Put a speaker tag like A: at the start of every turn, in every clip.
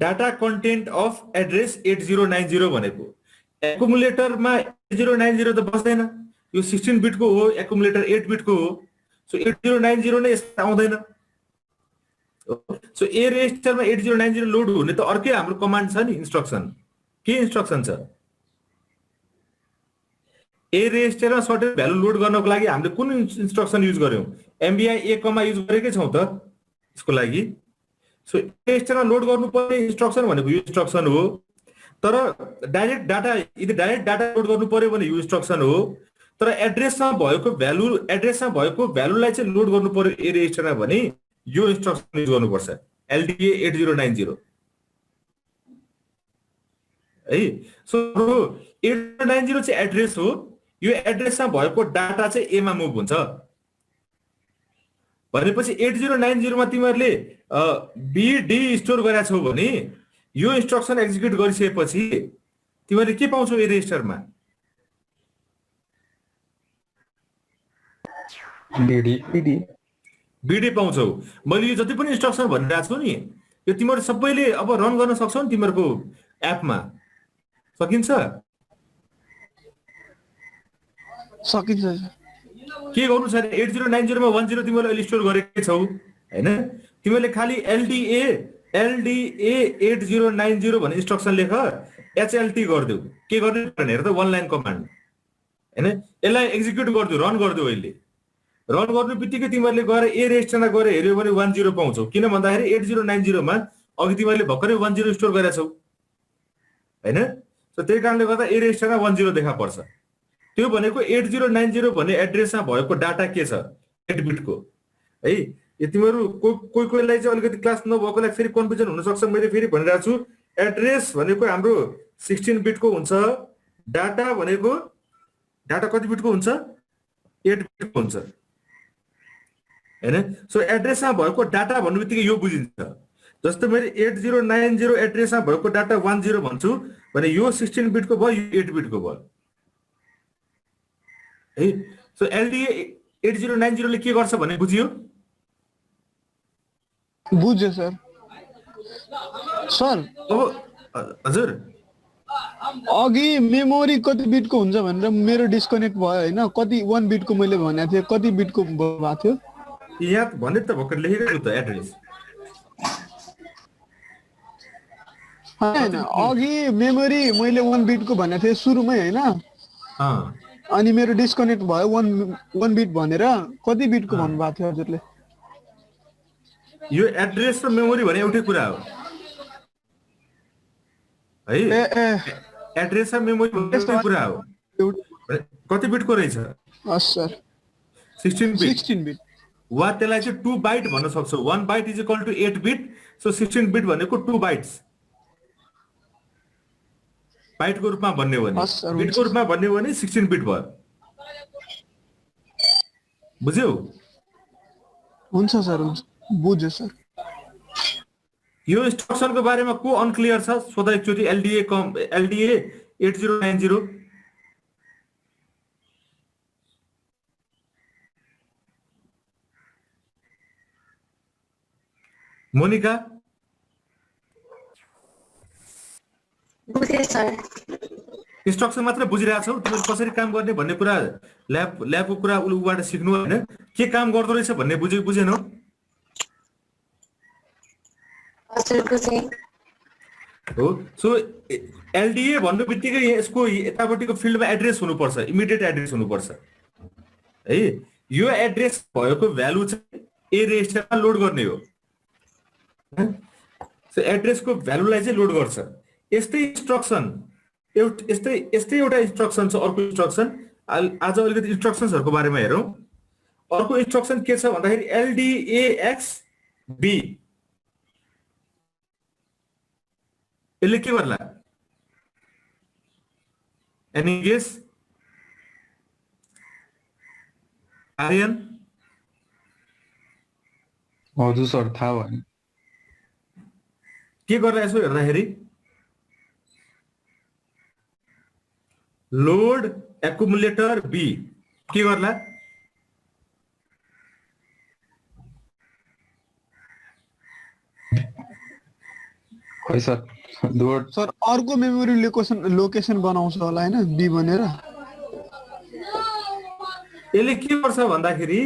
A: Data content of address 8090 भनेको एकुमुलेटरमा 8090 त बस्दैन, यो 16 बिटको हो, एकुमुलेटर 8 बिटको हो। सो 8090 नै यसमा आउँदैन। सो ए रेजिस्टरमा 8090 लोड हुने त अर्कै हाम्रो कमान्ड छ नि, इन्स्ट्रक्सन। के इन्स्ट्रक्सन छ? ए रेजिस्टरमा सर्टेन भ्यालु लोड गर्नको लागि हामीले कुन इन्स्ट्रक्सन युज गर्यौं? एमबीआई ए कमा युज गरेकै छौं त यसको लागि। सो ए रेजिस्टरमा लोड गर्नुपर्ने इन्स्ट्रक्सन भनेको यो इन्स्ट्रक्सन हो। तर डाइरेक्ट डाटा लोड गर्नु पर्यो भने यो इन्स्ट्रक्सन हो। तर एड्रेसमा भएको भ्यालुलाई चाहिँ लोड गर्नु पर्यो ए रेजिस्टरमा भने यो इन्स्ट्रक्सन युज गर्नुपर्छ, एलडीए 8090 है। सो 8090 चाहिँ एड्रेस हो। यो एड्रेसमा भएको डाटा चाहिँ ए मा मुभ हुन्छ भनेपछि 8090 मा तिमीहरूले बीडी स्टोर गरेका छौ भने यो इन्स्ट्रक्सन एक्जिक्युट गरिसकेपछि तिमीहरूले के पाउँछौ? ए रेजिस्टरमा बीडी पाउँछौ। मैले यो जति पनि इन्स्ट्रक्सन भनिरहेको छु नि, यो तिमीहरू सबैले अब रन गर्न सक्छौ नि तिमीहरूको एपमा। सकिन्छ?
B: सकिन्छ।
A: के गर्नु छ? 8090 मा 10 तिमीहरूले अहिले स्टोर गरेकै छौ हैन? तिमीहरूले खालि एलडीए 8090 भन्ने इन्स्ट्रक्सन लेख, एचएलटी गरिदेऊ। के गर्ने भने हेर त, वन लाइन कमान्ड हैन? यसलाई एक्जिक्युट गरिदेऊ, रन गरिदेऊ। अहिले रन गर्नु बित्तिकै तिमीहरूले गएर ए रेजिस्टरमा गएर हेर्यो भने 10 पाउँछौ। किन भन्दाखेरि 8090 मा अघि तिमीहरूले भर्खरै 10 स्टोर गरेका छौ हैन? सो त्यही कारणले गर्दा ए रेजिस्टरमा 10 देखा पर्छ। त्यो भनेको 8090 भन्ने एड्रेसमा भएको डाटा के छ? 8 बिटको है। यो तिमीहरू कोहीलाई चाहिँ अलिकति क्लास नभएकोलाई फेरि कन्फ्युजन हुन सक्छ। मैले फेरि भनिरहेको छु, एड्रेस भनेको हाम्रो 16 बिटको हुन्छ, डाटा भनेको कति बिटको हुन्छ? 8 बिटको हुन्छ हैन? सो एड्रेसमा भएको डाटा भन्नु बित्तिकै यो बुझिन्छ। जस्तो मैले 8090 एड्रेसमा भएको डाटा 10 भन्छु भने यो 16 बिटको भयो, यो 8 बिटको भयो है। सो एलडीए 8090 ले के गर्छ भने बुझियो?
B: बुझ्यो सर। सर
A: अब हजुर
B: अघि मेमोरी कति बिटको हुन्छ भनेर मेरो डिस्कनेक्ट भयो हैन? कति 1 बिटको मैले भनेको थिएँ, कति बिटको भएको थियो?
A: यहाँ भने त भर्खर लेखेको त एड्रेस
B: हैन। अघि मेमोरी मैले 1 बिटको भनेको थिएँ सुरुमै हैन? अनि मेरो डिस्कनेक्ट भयो 1 बिट भनेर। कति बिटको भन्नु भएको थियो हजुरले?
A: यो एड्रेस र मेमोरी भने एउटै कुरा हो है। एड्रेस र मेमोरी भने एउटै कुरा हो। कति बिटको रहेछ?
B: हस् सर
A: 16 बिट वा त्यसलाई चाहिँ 2 बाइट भन्न सक्छौ। 1 byte is equal to 8 bit. So 16 bit भनेको 2 बाइट्स बाइटको रूपमा भन्ने हो भने, बिटको रूपमा भन्ने हो भने 16 बिट भयो। बुझ्यौ?
B: हुन्छ सर, हुन्छ, बुझ्यो सर।
A: यो इन्स्ट्रक्सनको बारेमा को अनक्लियर छ? सोधा एकचोटि। एलडीए 8090 मोनिका
C: बुझे सर।
A: इन्स्ट्रक्सन मात्र बुझिरहेछौ, तिमीले कसरी काम गर्ने भन्ने कुरा ल्याबको कुरा उबाट सिक्नु हैन? के काम गर्दो रहेछ भन्ने बुझेनौ?
C: हजुर बुझे
A: हो। सो एलडीए भन्नु बित्तिकै यसको यतापट्टिको फिल्डमा एड्रेस हुनुपर्छ, इमिडिएट एड्रेस हुनुपर्छ है। यो एड्रेस भएको भ्यालु चाहिँ ए रेजिस्टरमा लोड गर्ने हो। सो एड्रेसको भ्यालुलाई चाहिँ लोड गर्छ। यस्तै इन्स्ट्रक्सन यस्तै एउटा इन्स्ट्रक्सन छ। अर्को इन्स्ट्रक्सन आज अलिकति इन्स्ट्रक्सन्सहरूको बारेमा हेरौँ। अर्को इन्स्ट्रक्सन के छ भन्दाखेरि एलडीएक्स बी। यसले के गर्ला? Any guess? आर्यन?
D: हजुर सर, थाहा भएन।
A: के गरिरहेको छु हेर्दाखेरि लोड एकुमुलेटर बी के गर्ला?
D: खै सर डुवर्ड
B: सर अर्को मेमोरी लोकेसन बनाउँछ होला हैन बी भनेर।
A: यसले के गर्छ भन्दाखेरि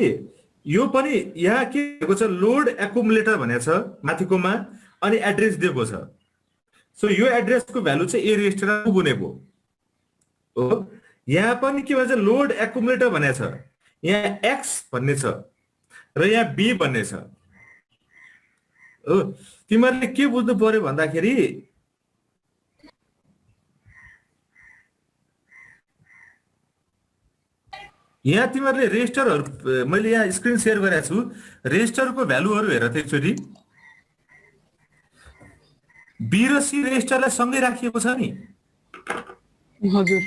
A: यो पनि यहाँ के भएको छ लोड एकुमुलेटर भनेको छ माथिकोमा अनि एड्रेस दिएको छ। सो यो एड्रेसको भ्यालु चाहिँ ए रेजिस्टरमा पुगुनेको हो। यहाँ पनि के भन्छ लोड एकुमुलेटर भनेको छ, यहाँ एक्स भन्ने छ र यहाँ बी भन्ने छ हो। तिमीहरूले के बुझ्नु पर्यो भन्दाखेरि यहाँ तिमीहरूले रेजिस्टरहरू मैले यहाँ स्क्रिन सेयर गरेको छु, रेजिस्टरको भ्यालुहरू हेर त एकचोटि। बी र सी रेजिस्टरलाई सँगै राखिएको छ नि।
B: हजुर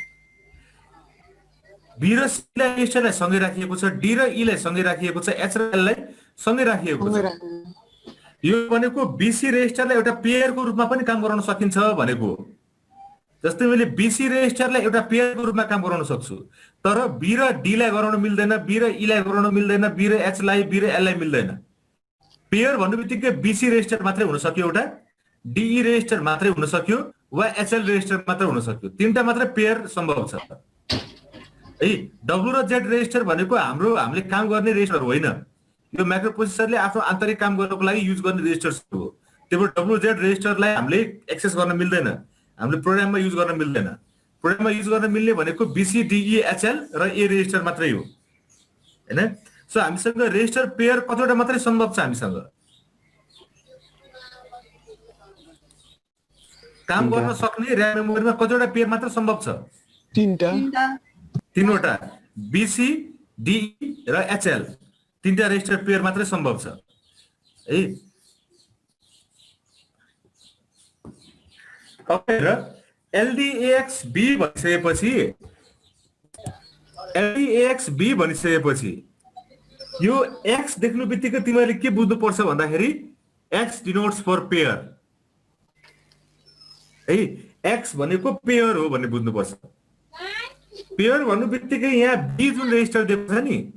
A: बी र सी लाई रेजिस्टरलाई सँगै राखिएको छ, डी र ई लाई सँगै राखिएको छ, एच र एल लाई सँगै राखिएको छ। यो भनेको बीसी रेजिस्टरलाई एउटा पेयरको रूपमा पनि काम गराउन सकिन्छ भनेको। जस्तै मैले बीसी रेजिस्टरलाई एउटा पेयरको रूपमा काम गराउन सक्छु, तर बी र डी लाई गराउन मिल्दैन, बी र ई लाई गराउन मिल्दैन, बी र एच लाई, बी र एल लाई मिल्दैन। पेयर भन्नु बित्तिकै बीसी रेजिस्टर मात्रै हुन सक्यो एउटा, डीई रेजिस्टर मात्रै हुन सक्यो वा एचएल रेजिस्टर मात्रै हुन सक्यो। तीनटा मात्रै पेयर सम्भव छ है। डब्लु र जेड रेजिस्टर भनेको हामीले काम गर्ने रेजिस्टर होइन। यो माइक्रो प्रोसेसरले आफ्नो आन्तरिक काम गर्नको लागि युज गर्ने रेजिस्टर हो। त्यही भएर डब्लु जेड रेजिस्टरलाई हामीले एक्सेस गर्न मिल्दैन, हामीले प्रोग्राममा युज गर्न मिल्दैन। प्रोग्राममा युज गर्न मिल्ने भनेको बीसी डीई एचएल र ए रेजिस्टर मात्रै हो हैन। सो हामीसँग रेजिस्टर पेयर कतिवटा मात्रै सम्भव छ, हामीसँग काम गर्न सक्ने र्याम मेमोरीमा कतिवटा पेयर मात्र सम्भव छ? तीनवटा, बीसी डीई र एचएल, तीनटा रेजिस्टर पेयर मात्रै सम्भव छ है। र एलडीएक्स बी भनिसकेपछि यो एक्स देख्नु बित्तिकै तिमीहरूले के बुझ्नु पर्छ भन्दाखेरि एक्स डिनोट्स फर पेयर है। एक्स भनेको पेयर हो भन्ने बुझ्नु पर्छ। पेयर भन्नु बित्तिकै यहाँ बी जुन रेजिस्टर दिएको छ नि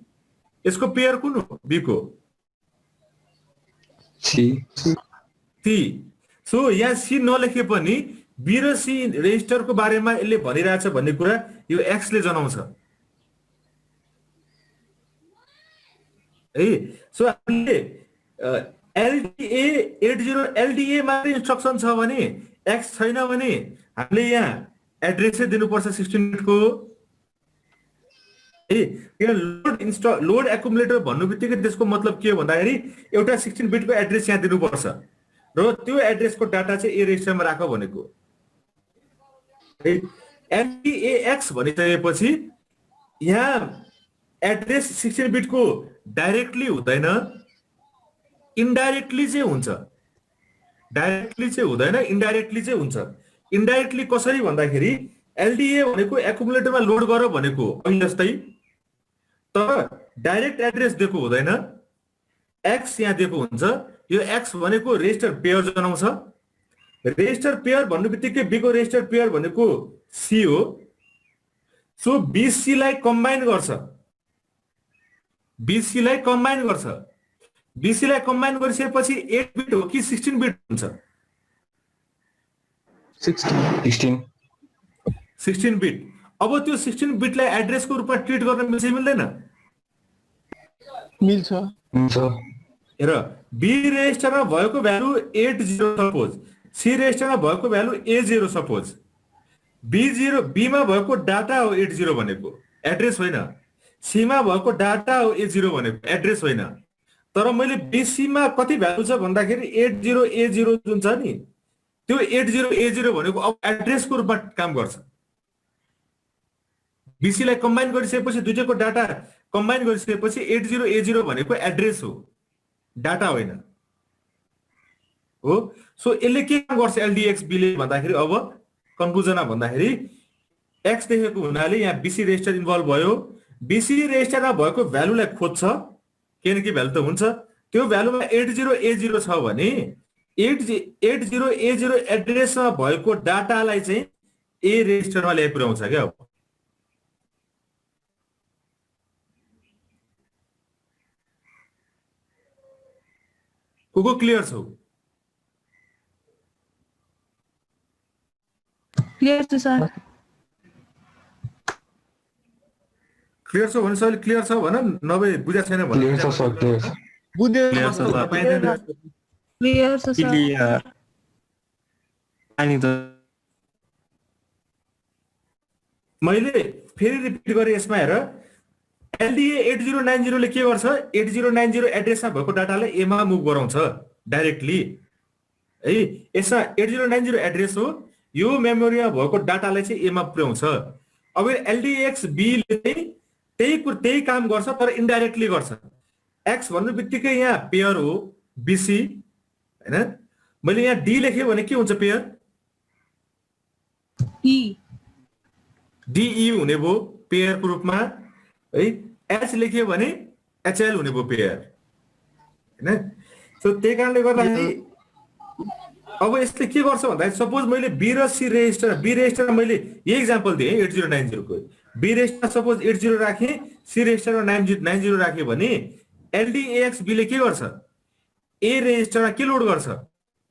A: यसको पेयर कुन हो? बी को सी। सो यहाँ सी नलेखे पनि बी र सी रेजिस्टरको बारेमा यसले भनिरहेछ भन्ने कुरा यो एक्स ले जनाउँछ है। सो हामीले एलडीए 80 एलडीए मात्रै इन्स्ट्रक्सन छ भने एक्स छैन भने हामीले यहाँ एड्रेसै दिनुपर्छ 16 बिटको है। लोड एकुमुलेटर भन्नु बित्तिकै त्यसको मतलब के हो भन्दाखेरि एउटा 16 बिटको एड्रेस यहाँ दिनुपर्छ र त्यो एड्रेसको डाटा चाहिँ ए रेजिस्टरमा राख भनेको। एलडीएक्स भनिसकेपछि यहाँ एड्रेस 16 बिटको डाइरेक्टली हुँदैन, इन्डाइरेक्टली चाहिँ हुन्छ। डाइरेक्टली चाहिँ हुँदैन, इन्डाइरेक्टली चाहिँ हुन्छ। इन्डाइरेक्टली कसरी भन्दाखेरि एलडीए भनेको एकुमुलेटरमा लोड गर भनेको अहिले जस्तै, तर डाइरेक्ट एड्रेस दिएको हुँदैन, एक्स यहाँ दिएको हुन्छ। यो एक्स भनेको रेजिस्टर पेयर जनाउँछ। रेजिस्टर पेयर भन्नु बित्तिकै बी को रेजिस्टर पेयर भनेको सी हो। सो बीसी लाई कम्बाइन गर्छ, बीसी लाई कम्बाइन गरिसकेपछि 8 बिट हो कि 16 बिट हुन्छ? 16 बिट। अब त्यो 16 बिटलाई एड्रेसको रूपमा ट्रिट गर्न मिल्छ मिल्दैन?
B: मिल्छ।
A: हेर, बी रेजिस्टरमा भएको भ्यालु 80 सपोज, सी रेजिस्टरमा भएको भ्यालु A0 सपोज। बी मा भएको डाटा हो 80 भनेको, एड्रेस होइन। सी मा भएको डाटा हो A0 भनेको, एड्रेस होइन। तर मैले बीसी मा कति भ्यालु छ भन्दाखेरि 80 A0 जुन छ नि त्यो 80 A0 भनेको अब एड्रेसको रूपमा काम गर्छ। बीसी लाई कम्बाइन गरिसकेपछि दुईटैको डाटा कम्बाइन गरिसकेपछि 80 A0 भनेको एड्रेस हो, डाटा होइन हो। सो यसले के काम गर्छ एलडीएक्स बी ले भन्दाखेरि, अब कन्क्लुजनमा भन्दाखेरि एक्स देखेको हुनाले यहाँ बीसी रेजिस्टर इन्भल्भ भयो। बीसी रेजिस्टरमा भएको भ्यालुलाई खोज्छ, के न के भ्यालु त हुन्छ। त्यो भ्यालुमा 80 A0 छ भने 80 A0 एड्रेसमा भएको डाटालाई चाहिँ ए रेजिस्टरमा ल्याइ पुर्याउँछ क्या। अब को क्लियर छ?
E: क्लियर छ सर।
A: क्लियर छ भने सबैले क्लियर छ भन, नभए बुझा छैन भन।
D: क्लियर छ सर, क्लियर छ।
B: बुझेर
F: Clear छ सर।
E: क्लियर छ सर।
F: क्लियर। अनि त
A: मैले फेरि रिपिट गरेँ यसमा हेर, एलडिए 8090 ले के गर्छ, 8090 एड्रेसमा भएको डाटालाई एमा मुभ गराउँछ डाइरेक्टली है। यसमा 8090 एड्रेस हो, यो मेमोरीमा भएको डाटालाई चाहिँ एमा पुर्याउँछ। अब एलडिएक्स बी ले चाहिँ त्यही काम गर्छ तर इन्डाइरेक्टली गर्छ। एक्स भन्नु बित्तिकै यहाँ पेयर हो बीसी हैन, मैले यहाँ डी लेखेँ भने के हुन्छ पेयर,
E: ई
A: डीई हुने भयो पेयरको रूपमा है। एच लेख्यो भने एचएल हुने भयो पेयर हैन। सो त्यही कारणले गर्दाखेरि अब यसले के गर्छ भन्दा सपोज मैले बी र सी रेजिस्टर मैले यही इक्जाम्पल दिएँ 8090 को। बी रेजिस्टर सपोज 80 राखेँ, सी रेजिस्टरमा 90 राखेँ भने एलडीएक्स बी ले के गर्छ, ए रेजिस्टरमा के लोड गर्छ,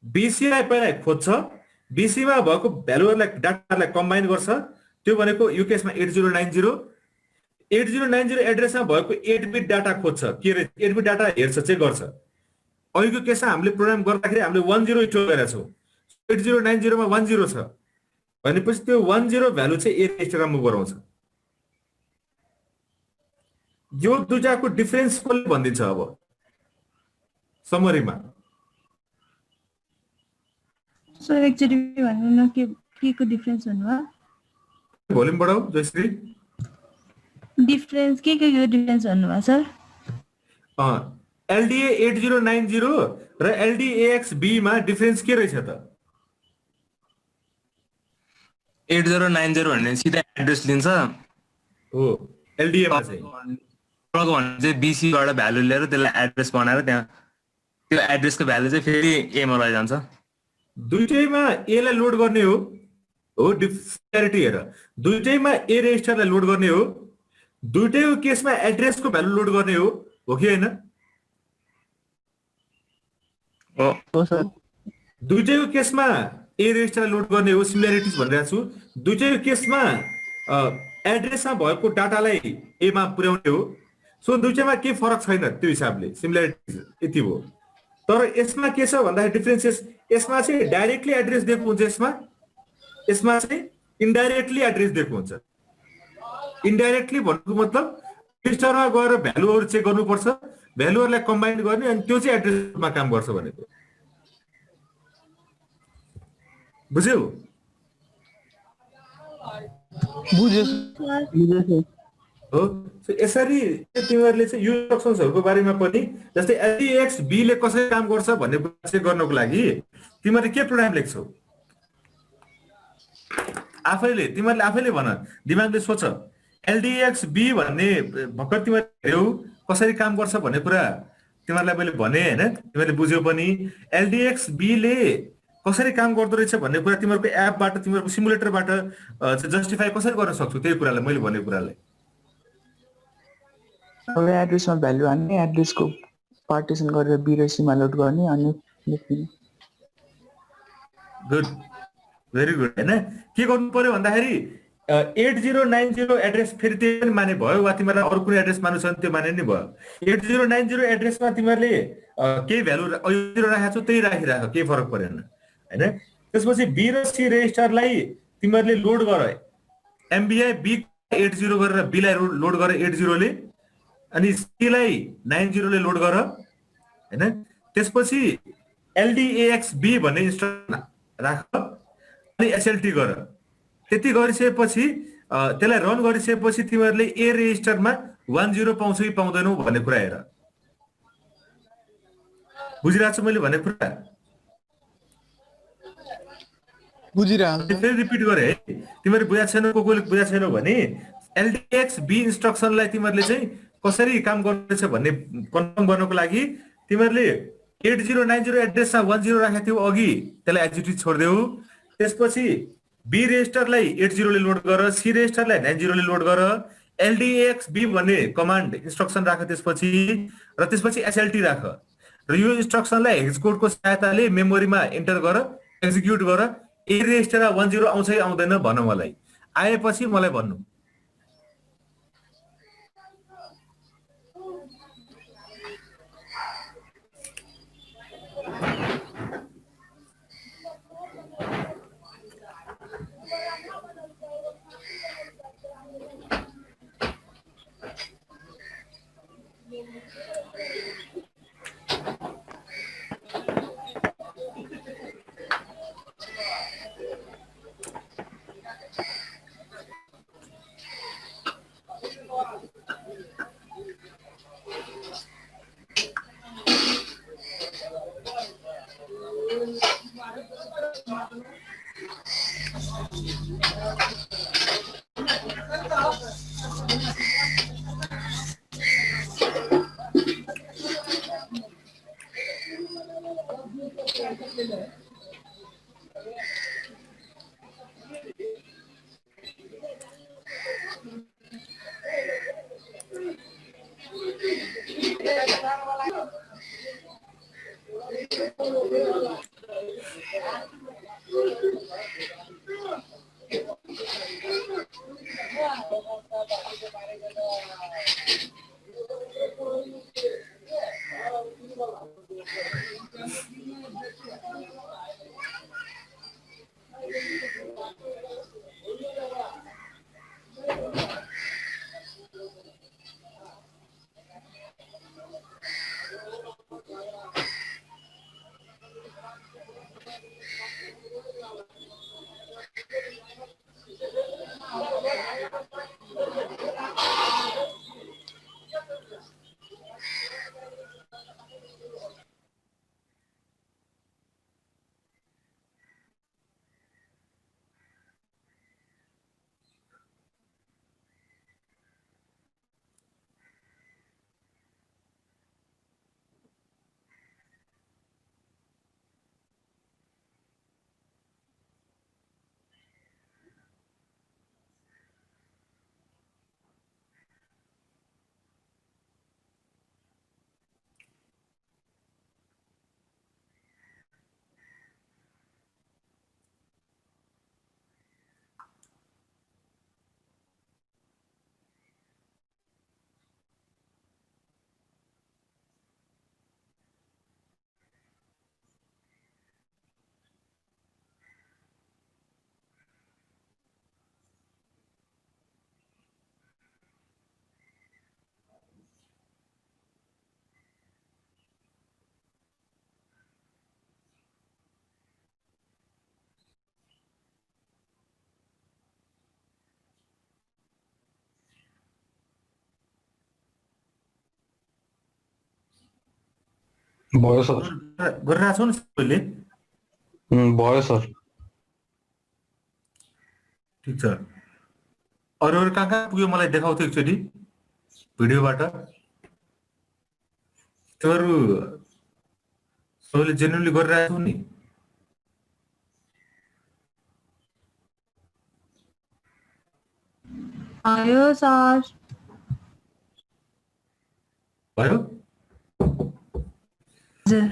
A: बीसी लाई पहिला खोज्छ, बीसी मा भएको भ्यालुहरुलाई डाटालाई कम्बाइन गर्छ। त्यो भनेको यो केसमा 8090 एड्रेसमा भएको 8 बिट डाटा खोज्छ, के रे 8 बिट डाटा हेर्छ चेक गर्छ। अहिलेको केसमा हामीले प्रोग्राम गर्दाखेरि हामीले 10 स्टोर गरेका छौँ, 8090 मा 10 छ भनेपछि त्यो 10 भ्यालु चाहिँ ए रेजिस्टरमा मुभ गराउँछ। यो दुईटाको डिफरेन्स कसले भनिदिन्छ अब समरीमा?
E: सर एकचोटि भन्नु न के को डिफरेन्स भन्नुभयो?
A: भोल्युम बढाऊ जयश्री।
E: डिफरेन्स के को डिफरेन्स भन्नुभयो सर?
A: एलडीए 8090 र एलडीएक्स बी मा डिफरेन्स के रहेछ त?
F: 8090 भन्ने सिधा एड्रेस लिन्छ
A: हो, एलडीए मा चाहिँ
F: तपाईँको भने चाहिँ बीसी बाट भ्यालु लिएर त्यसलाई एड्रेस बनाएर त्यहाँ त्यो एड्रेसको भ्यालु चाहिँ फेरि एमा लैजान्छ।
A: दुईटैमा ए लाई लोड गर्ने हो डिफरेन्सिटी हेर, दुईटैमा ए रेजिस्टरलाई लोड गर्ने हो, दुईटैको केसमा एड्रेसको भ्यालु लोड गर्ने हो कि हैन?
F: हो सर।
A: दुईटैको केसमा ए रेजिस्टर लोड गर्ने हो, सिमिलरिटिज भनिरहेको छु। दुईटैको केसमा एड्रेसमा भएको डाटालाई एमा पुर्याउने हो। सो दुईटैमा के फरक छैन त्यो हिसाबले, सिमिलरिटिज यति हो। तर यसमा के छ भन्दाखेरि डिफरेन्सेस, यसमा चाहिँ डाइरेक्टली एड्रेस दिएको हुन्छ, यसमा चाहिँ इन्डाइरेक्टली एड्रेस दिएको हुन्छ। इन्डाइरेक्टली भन्नुको मतलब रजिस्टरमा गएर भ्यालुहरु चेक गर्नुपर्छ, भ्यालुहरुलाई कम्बाइन गर्ने अनि त्यो चाहिँ एड्रेसमा काम गर्छ भनेको बुझ्यौ?
B: बुझ्यो
A: हो। यसरी तिमीहरूले चाहिँ यो इन्स्ट्रक्सन्सहरुको बारेमा पनि जस्तै एलडीएक्स बी ले कसरी काम गर्छ भन्ने चेक गर्नको लागि तिमीहरूले के प्रोग्राम लेख्छौ आफैले, तिमीहरूले आफैले भन, दिमागले सोच। एलडीएक्स बी भन्ने भर्खर तिमीहरूले हेर्यौ कसरी काम गर्छ भन्ने कुरा तिमीहरूलाई मैले भने हैन, तिमीहरूले बुझ्यौ पनि। एलडीएक्स बी ले कसरी काम गर्दो रहेछ भन्ने कुरा तिमीहरूको एपबाट, तिमीहरूको सिमुलेटरबाट जस्टिफाई कसरी गर्न सक्छौ त्यही कुरालाई, मैले भनेको कुरालाई।
G: अब एड्रेसमा भ्यालु हाल्ने, एड्रेसको पार्टिसन गरेर बी र सीमा लोड गर्ने अनि
A: गुड, भेरी गुड हैन। के गर्नु पर्यो भन्दाखेरि 8090 एड्रेस फेरि त्यही पनि माने भयो, वा तिमीहरूलाई अरू कुनै एड्रेस मान्नु छ भने त्यो माने नि भयो। 8090 एड्रेसमा तिमीहरूले केही भ्यालु राखेको छौ त्यही राखिराख, केही फरक परेन हैन। त्यसपछि बी र सी रेजिस्टरलाई तिमीहरूले लोड गर, एमबीआई बी 80 गरेर बी लाई लोड गर 80 ले, अनि सी लाई 90 ले लोड गर हैन। त्यसपछि एलडीएक्स बी भन्ने इन्स्ट्रक्सन राख अनि एसएलटी गर। त्यति गरिसकेपछि त्यसलाई रन गरिसकेपछि तिमीहरूले ए रेजिस्टरमा 10 पाउँछ कि पाउँदैनौ भन्ने कुरा हेर। बुझिरहेको छु मैले भनेको कुरा?
B: बुझिरहेको छु।
A: फेरि रिपिट गरे है, तिमीहरू बुझा छैनौ, कोही बुझा छैनौ भने एलडीएक्स बी इन्स्ट्रक्सनलाई तिमीहरूले चाहिँ कसरी काम गर्दैछ भन्ने कन्फर्म गर्नको लागि तिमीहरूले 8090 एड्रेसमा 10 राखेको थियौ अघि, त्यसलाई एक्जिक्युट छोड्देऊ। त्यसपछि बी रेजिस्टरलाई 80 ले लोड गर, सी रेजिस्टरलाई 90 ले लोड गर, एलडीएक्स बी भन्ने कमान्ड इन्स्ट्रक्सन राख त्यसपछि, र त्यसपछि एसएलटी राख, र यो इन्स्ट्रक्सनलाई हेक्स कोडको सहायताले मेमोरीमा एन्टर गर, एक्जिक्युट गर। ए रेजिस्टर 10 आउँछ कि आउँदैन भन मलाई, आएपछि मलाई भन्नु।
D: भयो सर।
A: गरिरहेको छौ नि सबैले?
D: भयो सर।
A: ठिक छ। अरू कहाँ कहाँ पुग्यो मलाई देखाउँथ्यो एकचोटि भिडियोबाट। तिमीहरू सबैले जेन्युनली गरिरहेको छौ नि?
E: आयो सर।
A: भयो?
E: हजुर।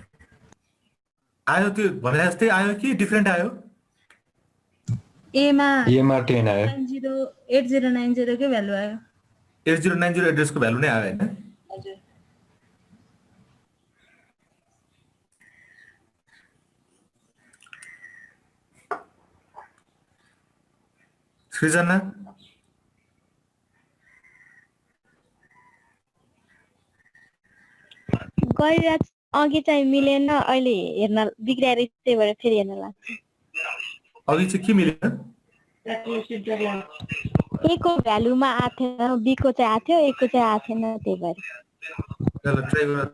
A: आयो त्यो भने जस्तै आयो कि डिफ्रेन्ट आयो?
E: एमा
D: 10 आयो।
E: 8090 कै भ्यालु आयो।
A: 8090 एड्रेसको भ्यालु नै आयो होइन?
E: हजुर।
A: सृजना
H: गरिरहेको अघि चाहिँ मिलेन, अहिले हेर्न बिग्रिएर त्यही भएर फेरि हेर्न लाग्छ।
A: अघि चाहिँ के मिलेन?
H: ए को भ्यालुमा आएको थिएन, बी को चाहिँ आएको थियो, ए को चाहिँ आएको थिएन, त्यही भएर।
A: ल ट्राई गर।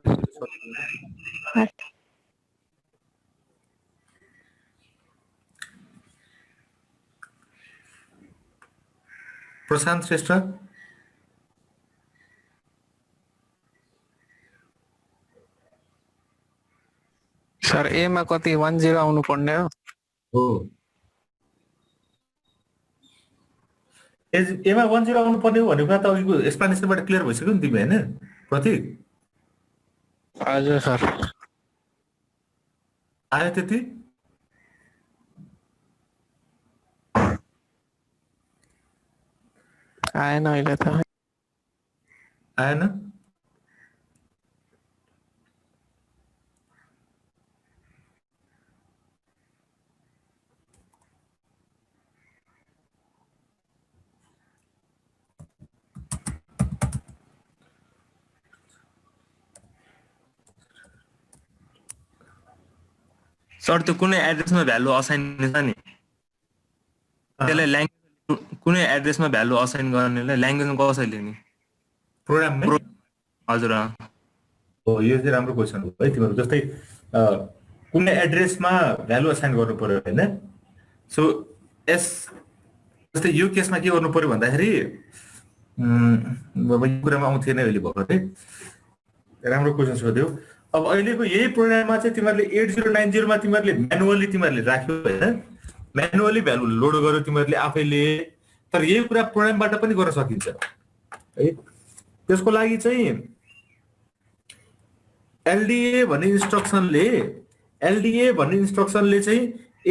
A: प्रशान्त श्रेष्ठ
I: सर एमा कति 10 आउनु पर्ने हो?
A: एमा 10 आउनु पर्ने हो भनेको त अघिको एक्सप्लेनेसनबाट क्लियर भइसक्यो नि तिमी होइन प्रतीक?
I: हजुर सर।
A: आयो त्यति?
I: आएन अहिले त
A: आएन
F: सर त्यो कुनै एड्रेसमा भ्यालु असाइन छ नि त्यसलाई ल्याङ्ग्वेज कुनै एड्रेसमा भ्यालु असाइन गर्नेलाई ल्याङ्ग्वेजमा कसरी लिने
A: प्रोग्राममै
F: हजुर
A: हो यो चाहिँ राम्रो क्वेसन हो है तिम्रो जस्तै कुनै एड्रेसमा भ्यालु असाइन गर्नु पर्यो हैन सो एस जस्तै यो केसमा के गर्नु पर्यो भन्दाखेरि यो कुरामा आउँथेन अहिले भर्खरै राम्रो क्वेसन सोध्यो अब अहिलेको यही प्रोग्राममा चाहिँ तिमीहरूले 8090 मा तिमीहरूले म्यानुअली राख्यो हैन म्यानुअली भ्यालु लोड गर्यो तिमीहरूले आफैले तर यही कुरा प्रोग्रामबाट पनि गर्न सकिन्छ है त्यसको लागि चाहिँ एलडीए भन्ने इन्स्ट्रक्सनले चाहिँ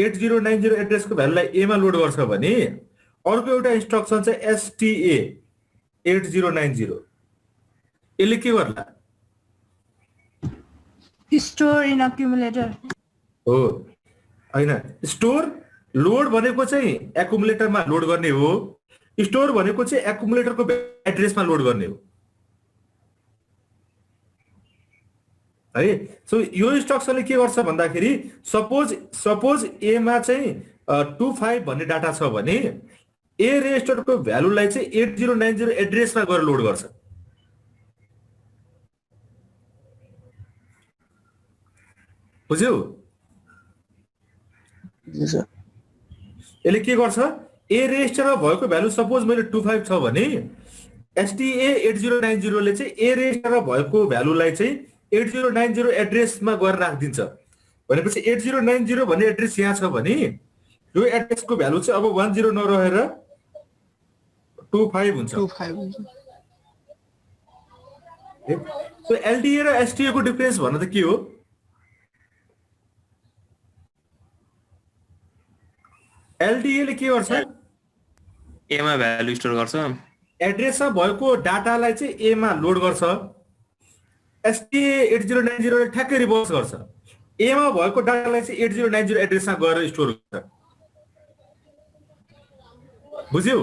A: 8090 एड्रेसको भ्यालुलाई ए मा लोड गर्छ भने अर्को एउटा इन्स्ट्रक्सन चाहिँ एसटीए 8090 यसले के गर्ला
E: स्टोर इन एक्युमुलेटर
A: हो हैन स्टोर लोड भनेको चाहिँ एक्युमुलेटरमा लोड गर्ने हो स्टोर भनेको चाहिँ एक्युमुलेटरको एड्रेसमा लोड गर्ने हो है सो यो इन्स्ट्रक्सनले के गर्छ भन्दाखेरि सपोज ए मा चाहिँ 25 भन्ने डाटा छ भने ए रेजिस्टरको भ्यालुलाई चाहिँ 8090 एड्रेसमा गएर लोड गर्छ बुझ्यौ यसले के गर्छ ए रेजिस्टरमा भएको भ्यालु सपोज मैले 25 छ भने एसटीए 8090 ले चाहिँ ए रेजिस्टरमा भएको भ्यालुलाई चाहिँ 8090 एड्रेसमा गएर राखिदिन्छ भनेपछि 8090 भन्ने एड्रेस यहाँ छ भने यो एड्रेसको भ्यालु चाहिँ अब 10 नरहेर 25 हुन्छ
B: 25 हुन्छ
A: सो एलडीए र एसटीए को डिफरेन्स भन्न त के हो एलडीए ले के गर्छ
F: ए मा भ्यालु स्टोर गर्छ
A: एड्रेसमा भएको डाटालाई चाहिँ ए मा लोड गर्छ एसटीए 8090 ले ठ्याक्कै रिभर्स गर्छ ए मा भएको डाटालाई चाहिँ 8090 एड्रेसमा गएर स्टोर गर्छ बुझ्यौ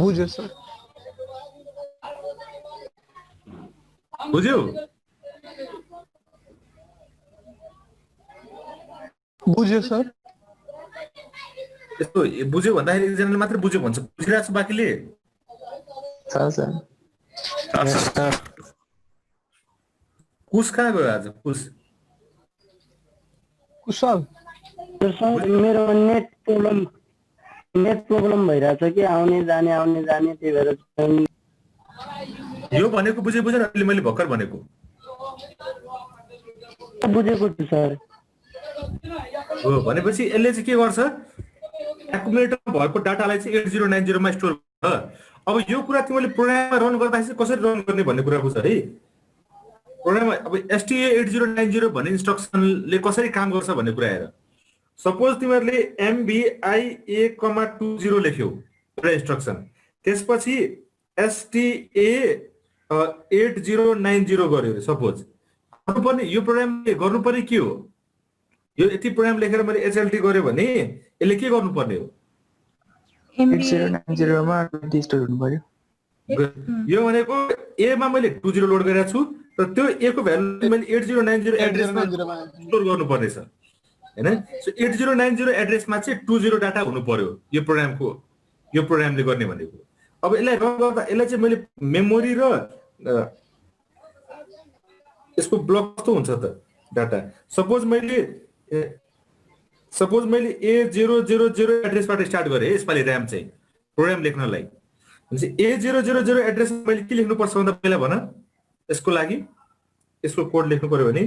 B: बुझ्यो सर
A: बुझ्यौ
B: बुझ्यो सर
A: यस्तो बुझ्यो भन्दाखेरि एकजनाले मात्र बुझ्यो भन्छ बुझिरहेको छ बाकीले
G: सर
A: कुस कहाँ गयो आज कुस
B: कुशल
J: मेरो नेट प्रब्लम भइरहेछ कि आउने जाने त्यही भएर
A: यो भनेको बुझेन अहिले मैले भर्खर भनेको
J: बुझेको छु सर
A: हो भनेपछि यसले चाहिँ के गर्छ एक्युमुलेटरमा भएको डाटालाई चाहिँ 8090 मा स्टोर गर्छ अब यो कुरा तिमीले प्रोग्राममा रन गर्दाखेरि कसरी रन गर्ने भन्ने कुरा बुझ है प्रोग्राममा अब एसटीए 8090 भन्ने इन्स्ट्रक्सनले कसरी काम गर्छ भन्ने कुरा हेर सपोज तिमीहरूले MBIA,20 लेख्यौ एउटा इन्स्ट्रक्सन त्यसपछि एसटीए 8090 गर्यो सपोज गर्नुपर्ने यो प्रोग्रामले गर्नुपर्ने के हो यो यति प्रोग्राम लेखेर मैले एचएलटी गर्यो भने यसले के गर्नुपर्ने हो
G: 8090 मा 20 स्टोर हुनु पर्यो
A: यो भनेको ए मा मैले 20 लोड गरेको छु र त्यो ए को भ्यालु मैले 8090 एड्रेसमा स्टोर गर्नुपर्ने छ हैन सो 8090 एड्रेसमा चाहिँ 20 डाटा हुनु पर्यो यो प्रोग्रामले गर्ने भनेको अब यसलाई रन गर्दा यसलाई चाहिँ मैले मेमोरी र यसको ब्लक कस्तो हुन्छ त डाटा सपोज मैले A000 एड्रेसबाट स्टार्ट गरे यसपालि र्याम चाहिँ प्रोग्राम लेख्नलाई भनेपछि A000 एड्रेस मैले के लेख्नु पर्छ भन्दा पहिला भन यसको लागि यसको कोड लेख्नु पर्यो भने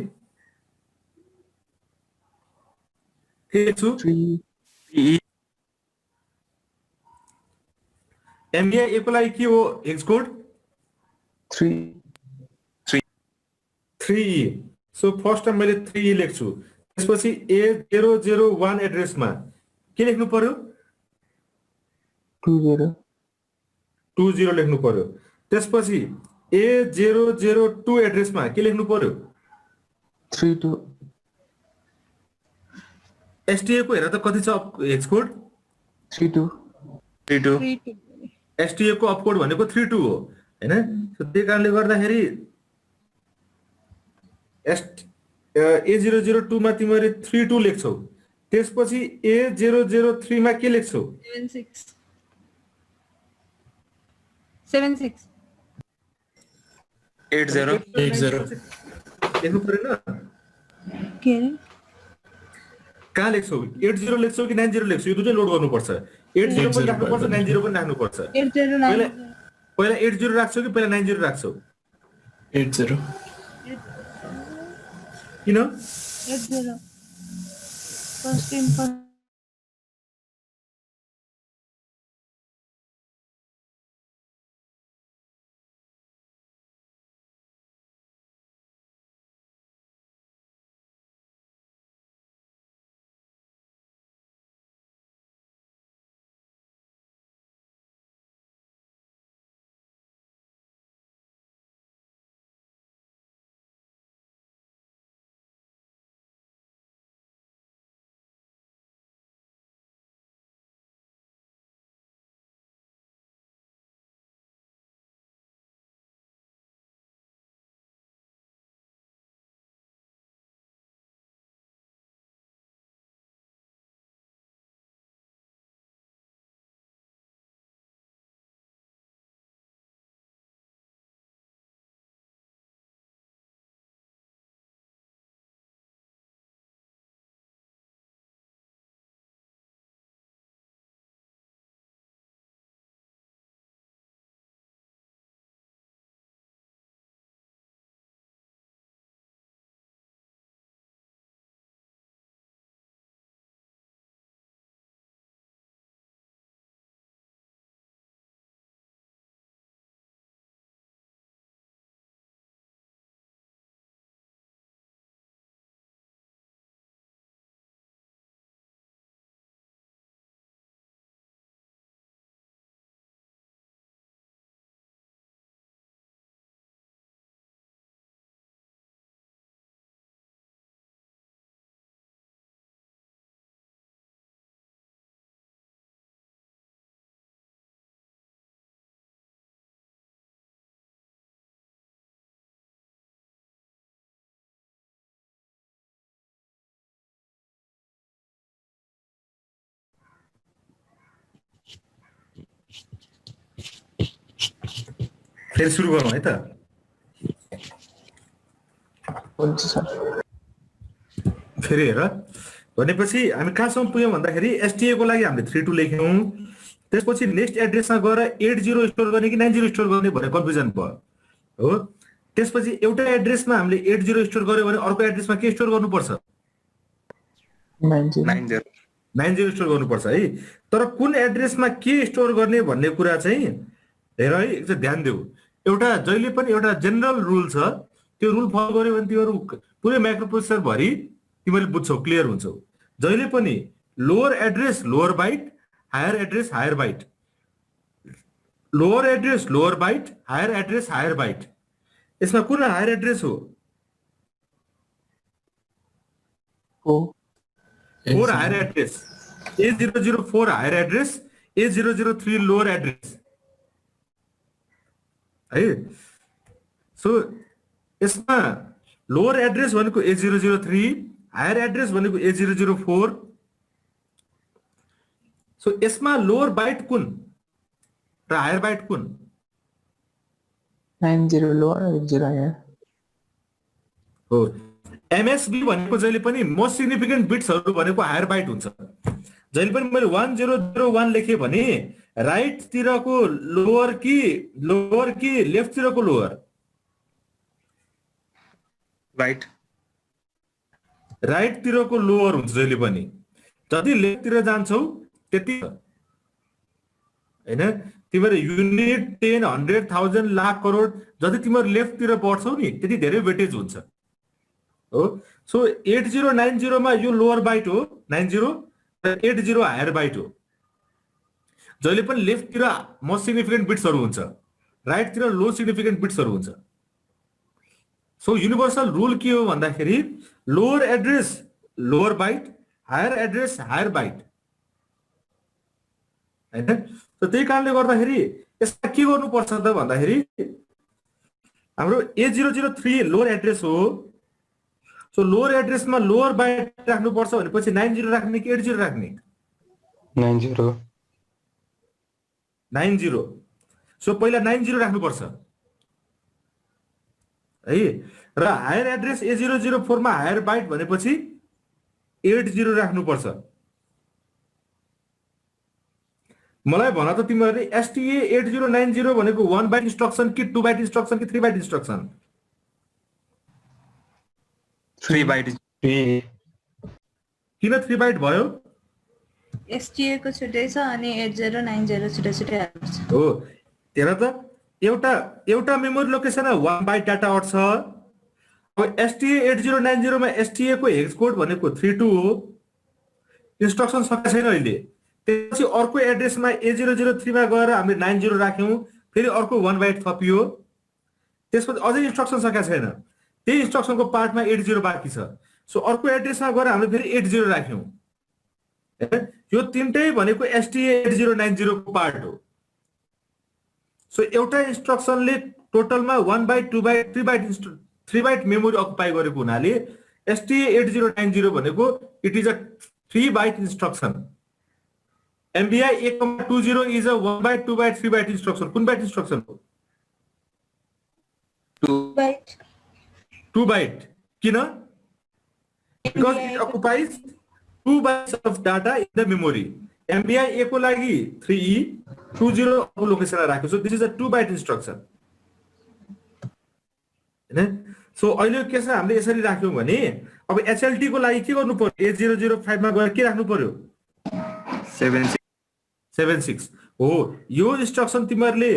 A: के छु MBA को लागि के हो hex code 3 so first time मैले 3 लेख्छु त्यसपछि A001 एड्रेसमा के लेख्नु पर्यो
G: 20
A: 20 लेख्नु पर्यो। त्यसपछि A002 एड्रेसमा के लेख्नु पर्यो?
G: 32
A: एसटीए को हेर त कति छ हेक्स कोड?
G: 32
A: एसटीए को अप कोड भनेको 32 हो हैन? त्यही कारणले गर्दाखेरि A002 मा तिमीले 32 लेख्छौ। त्यसपछि A003 मा के लेख्छौ?
E: 76
F: 80
A: लेख्नु पर्दैन?
E: के अरे
A: कहाँ लेख्छौ? 80 लेख्छौ कि 90 लेख्छौ? यो दुटै लोड गर्नुपर्छ। 80 पनि राख्नुपर्छ, 90 पनि राख्नुपर्छ।
E: 809
A: पहिला 80 राख्छौ कि पहिला 90 राख्छौ?
F: 80
A: किन?
E: 80 फर्स्ट इन फर्स्ट
A: फेरि सुरु गरौँ है त।
G: हुन्छ सर।
A: फेरि हेर भनेपछि हामी कहाँसम्म पुग्यौँ भन्दाखेरि एसटीए को लागि हामीले 32 लेख्यौँ। त्यसपछि नेक्स्ट एड्रेसमा गएर 80 स्टोर गर्ने कि 90 स्टोर गर्ने भनेर कन्फ्युजन भयो हो। त्यसपछि एउटा एड्रेसमा हामीले 80 स्टोर गर्यो भने अर्को एड्रेसमा के स्टोर गर्नुपर्छ? 90 स्टोर गर्नुपर्छ है। तर कुन एड्रेसमा के स्टोर गर्ने भन्ने कुरा चाहिँ हेर है, एकचोटि ध्यान देऊ। एउटा जहिले पनि एउटा जेनरल रुल छ, त्यो रुल फलो गर्यो भने तिमीहरू पुरै माइक्रोप्रोसेसर भरि तिमीले बुझ्छौ, क्लियर हुन्छौ। जहिले पनि lower address lower byte, higher address higher byte, lower address lower byte, higher address higher byte. यसमा कुन हायर एड्रेस हो? 4 higher address, A004 higher address, A003 lower address है। सो यसमा लोअर एड्रेस भनेको A003, हायर एड्रेस भनेको A004। So यसमा lower bite कुन र हायर बाइट कुन?
G: 90 लोअर 80 हायर
A: हो। एमएसबी भनेको जहिले पनि मोस्ट सिग्निफिकेन्ट बिट्सहरू भनेको हायर बाइट हुन्छ। जहिले पनि मैले 1001 लेखेँ भने राइट तिरको लोअर कि लेफ्ट तिरको लोअर? राइट तिरको लोअर हुन्छ जहिले पनि। जति लेफ्ट तिर जान्छौ त्यति हैन। तिमीहरू युनिट 10, 100, 1000, लाख करोड जति तिमीहरू लेफ्ट तिर बढ्छौ नि त्यति धेरै वेटेज हुन्छ हो। सो 8090 मा यो लोअर बाइट हो 90 र 80 हायर बाइट हो। जहिले पनि लेफ्टतिर मोस्ट सिग्निफिकेन्ट बिट्सहरू हुन्छ, राइटतिर लो सिग्निफिकेन्ट बिट्सहरू हुन्छ। सो युनिभर्सल रुल के हो भन्दाखेरि lower address lower byte, higher address higher byte हैन। सो त्यही कारणले गर्दाखेरि यसमा के गर्नुपर्छ त भन्दाखेरि हाम्रो A003 लोअर एड्रेस हो। सो लोअर एड्रेसमा लोअर बाइट राख्नुपर्छ भनेपछि 90 राख्ने कि 80 राख्ने?
D: 90
A: 90। सो पहिला 90 राख्नुपर्छ है। र हायर एड्रेस A004 मा हायर बाइट भनेपछि 80 राख्नुपर्छ। मलाई भन त तिमीहरूले STA 8090 भनेको 1 बाइट इन्स्ट्रक्सन कि 2 बाइट इन्स्ट्रक्सन कि 3 बाइट इन्स्ट्रक्सन?
F: 3 बाइट।
A: किन 3 बाइट भयो?
E: STA को छुट्टै छ अनि 8090 छुट्टै छुट्टै आएको छ।
A: हो हेर त, एउटा मेमोरी लोकेसनमा 1 बाइट डाटा अट्छ। अब STA 8090 मा STA को हेक्स कोड भनेको 32 हो। इन्स्ट्रक्सन सकेको छैन अहिले। त्यसपछि अर्को एड्रेसमा A003 मा गएर हामीले 90 राख्यौं, फेरि अर्को 1 बाइट थपियो, त्यसपछि अझै इन्स्ट्रक्सन सकेको छैन, त्यही इन्स्ट्रक्सनको पार्टमा 80 बाँकी छ। सो अर्को एड्रेसमा गएर हामीले फेरि 80 राख्यौं। यो तीनटै भनेको STA 8090 को पार्ट हो। सो एउटा इन्स्ट्रक्सनले टोटलमा 1 byte 2 byte 3 byte memory occupy गरेको हुनाले STA 8090 भनेको it is a 3 byte instruction. MBI 8,20 is a 1 byte, 2 byte, 3 byte instruction. कुन byte instruction हो?
E: 2 byte.
A: 2 byte. किन? Because it occupies 2 bytes of data in the memory. MBI A को लागि 3E 20 को location राख्यो। So this is a 2 byte instruction. हैन? So अहिले के छ हामीले यसरी राख्यौं भने अब HLT को लागि के गर्नु पर्यो? A005 मा गएर के राख्नु पर्यो? 76 हो। यो इन्स्ट्रक्सन तिमीहरूले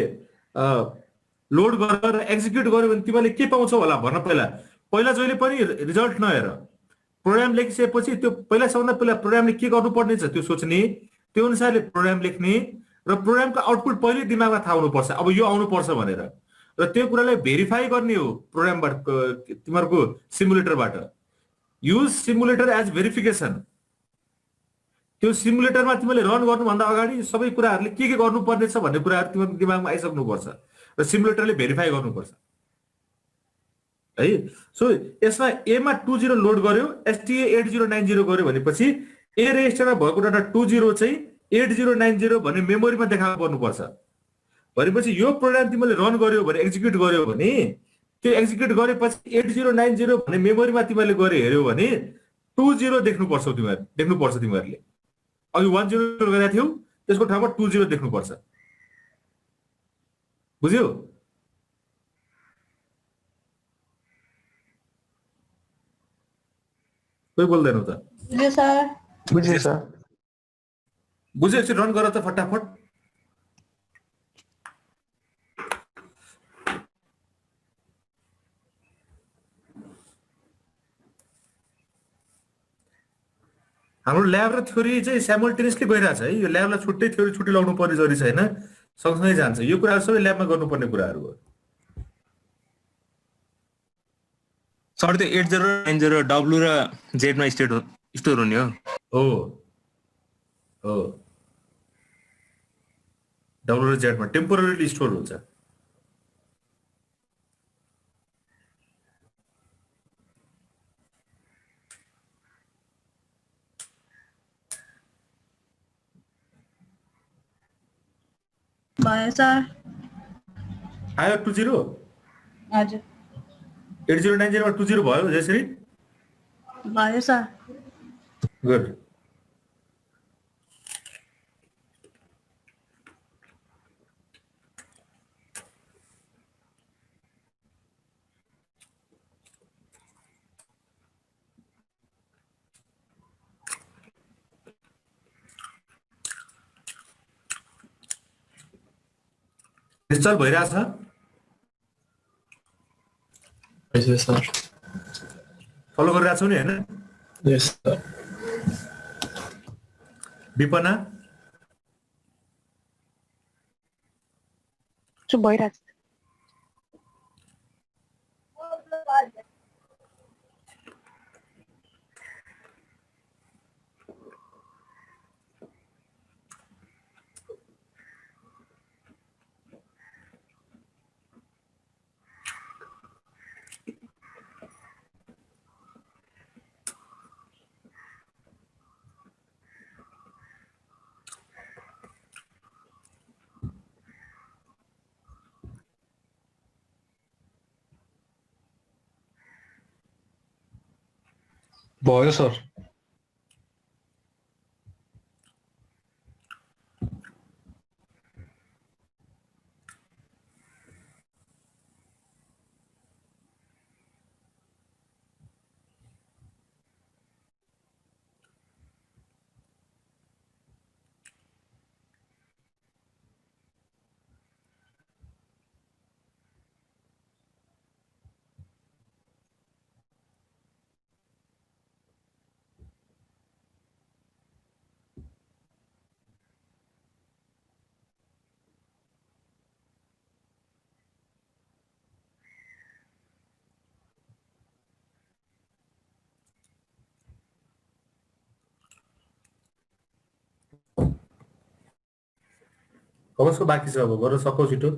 A: लोड गरेर एक्जिक्युट गर्यो भने तिमीहरूले के पाउँछौ होला भन्न। पहिला जहिले पनि रिजल्ट नहेर, प्रोग्राम लेखिसकेपछि त्यो पहिला सबभन्दा पहिला प्रोग्रामले के गर्नुपर्ने छ त्यो सोच्ने, त्यो अनुसारले प्रोग्राम लेख्ने र प्रोग्रामको आउटपुट पहिले दिमागमा थाहा हुनुपर्छ अब यो आउनुपर्छ भनेर। र त्यो कुरालाई भेरिफाई गर्ने हो प्रोग्रामबाट, तिमीहरूको सिमुलेटरबाट। Use simulator as verification. त्यो सिमुलेटरमा तिमीले रन गर्नुभन्दा अगाडि सबै कुराहरूले के गर्नुपर्ने छ भन्ने कुराहरू तिम्रो दिमागमा आइसक्नुपर्छ र सिमुलेटरले भेरिफाई गर्नुपर्छ है। सो यसमा A मा 20 लोड गर्यो, STA 8090 गर्यो भनेपछि A रेजिस्टरमा भएको डाटा 20 चाहिँ 8090 भन्ने मेमोरीमा देखाउनु पर्नुपर्छ। भनेपछि यो प्रोग्राम तिमीले रन गर्यो भने, एक्जिक्युट गर्यो भने, त्यो एक्जिक्युट गरेपछि 8090 भन्ने मेमोरीमा तिमीले गरे हेर्यो भने 20 देख्नुपर्छ तिमीहरूले। अघि 10 गरेका थियौ, त्यसको ठाउँमा 20 देख्नुपर्छ। बुझ्यौ? कोही बोल्दैन त?
E: बुझ्यो सर।
G: बुझ्यो सर।
A: बुझ्यो? एकछिन रन गर त फटाफट। हाम्रो ल्याब र थ्योरी चाहिँ साइमल्टेनियसली गइरहेछ है। यो ल्याबलाई छुट्टै थ्योरी छुट्टै लाउनु पर्ने जरुरी छैन, सँगसँगै जान्छ। यो कुराहरू सबै ल्याबमा गर्नुपर्ने कुराहरू हो।
F: सर त्यो 8090 W र Z मा स्टोर हुने हो। हो W र Z मा टेम्पोररीली स्टोर हुन्छ।
E: भयो सर।
A: आयो 20?
E: हजुर
A: 8090 मा 20 भयो जसरी?
E: भयो सर।
A: गुड। इन्स्टल भइरहेछ?
K: सर
A: फलो गरिरहेको छौ नि हैन?
K: यस सर।
A: विपना
G: सक्छु भइरहेछ
D: भयो सर
A: कसको बाँकी छ अब गर्न सकौ छिटो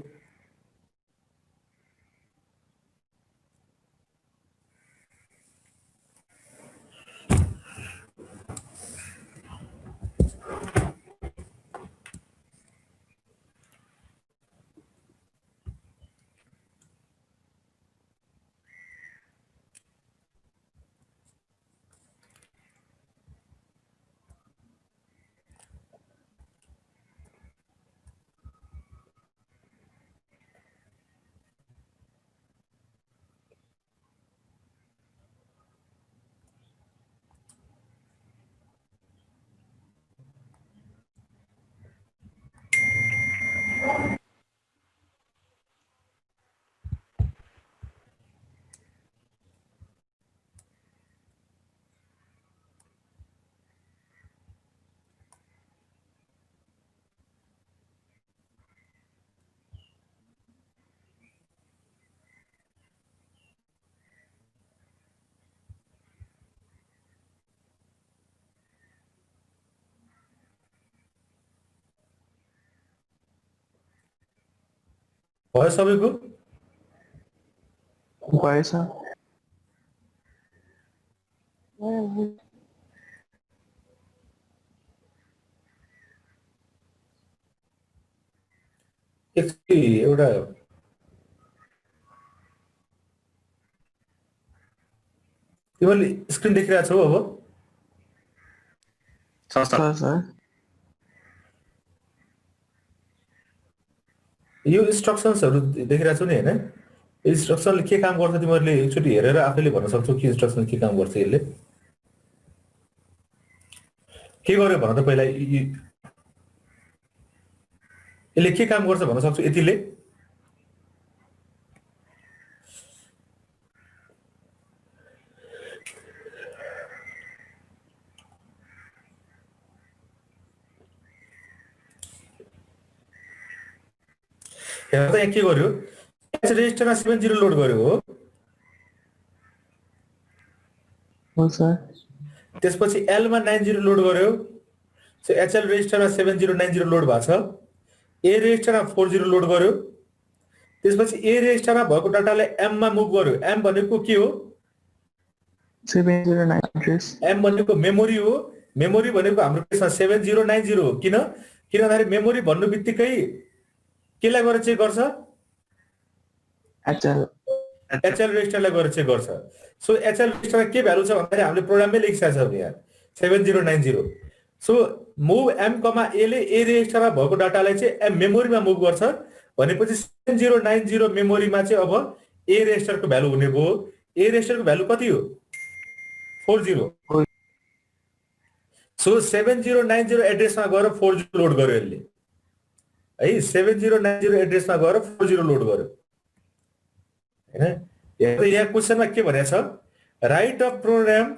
A: भयो सबैको
G: भएछ
A: एकचोटि एउटा तिमीले स्क्रिन देखिरहेको छौ अब
G: सर
A: यो इन्स्ट्रक्सन्सहरु देखिरहेको छौ नि हैन इन्स्ट्रक्सनले के काम गर्छ तिमीहरूले एकचोटि हेरेर आफैले भन्न सक्छौ कि इन्स्ट्रक्सन के काम गर्छ यसले के गर्यो भन त पहिला यसले के काम गर्छ भन्न सक्छौ यतिले हेर त यहाँ के गर्यो एच रेजिस्टरमा 70 लोड गर्यो
G: हो सर
A: त्यसपछि एल मा 90 लोड गर्यो सो एचएल रेजिस्टरमा 7090 लोड भएको छ ए रेजिस्टरमा 40 लोड गर्यो त्यसपछि ए रेजिस्टरमा भएको डाटालाई एम मा मुभ गर्यो एम भनेको के हो
G: 709 एड्रेस
A: एम भनेको मेमोरी हो मेमोरी भनेको हाम्रो केसमा 7090 हो किनभने मेमोरी भन्नु बित्तिकै केलाई गरेर चेक गर्छ एचएल रेजिस्टरलाई गरेर चेक गर्छ सो एचएल रेजिस्टरमा के भ्यालु छ भन्दाखेरि हामीले प्रोग्राममै लेखिसकेको छ यहाँ 7090 सो मुभ एम कमा ए ले ए रेजिस्टरमा भएको डाटालाई चाहिँ एम मेमोरीमा मुभ गर्छ भनेपछि 7090 मेमोरीमा चाहिँ अब ए रेजिस्टरको भ्यालु हुने भयो ए रेजिस्टरको भ्यालु कति हो 40 सो 7090 एड्रेसमा गएर 40 लोड गर्यो यसले है 7090 एड्रेसमा गएर 40 लोड गर्यो हैन यहाँ क्वेशनमा के भनेको छ write a program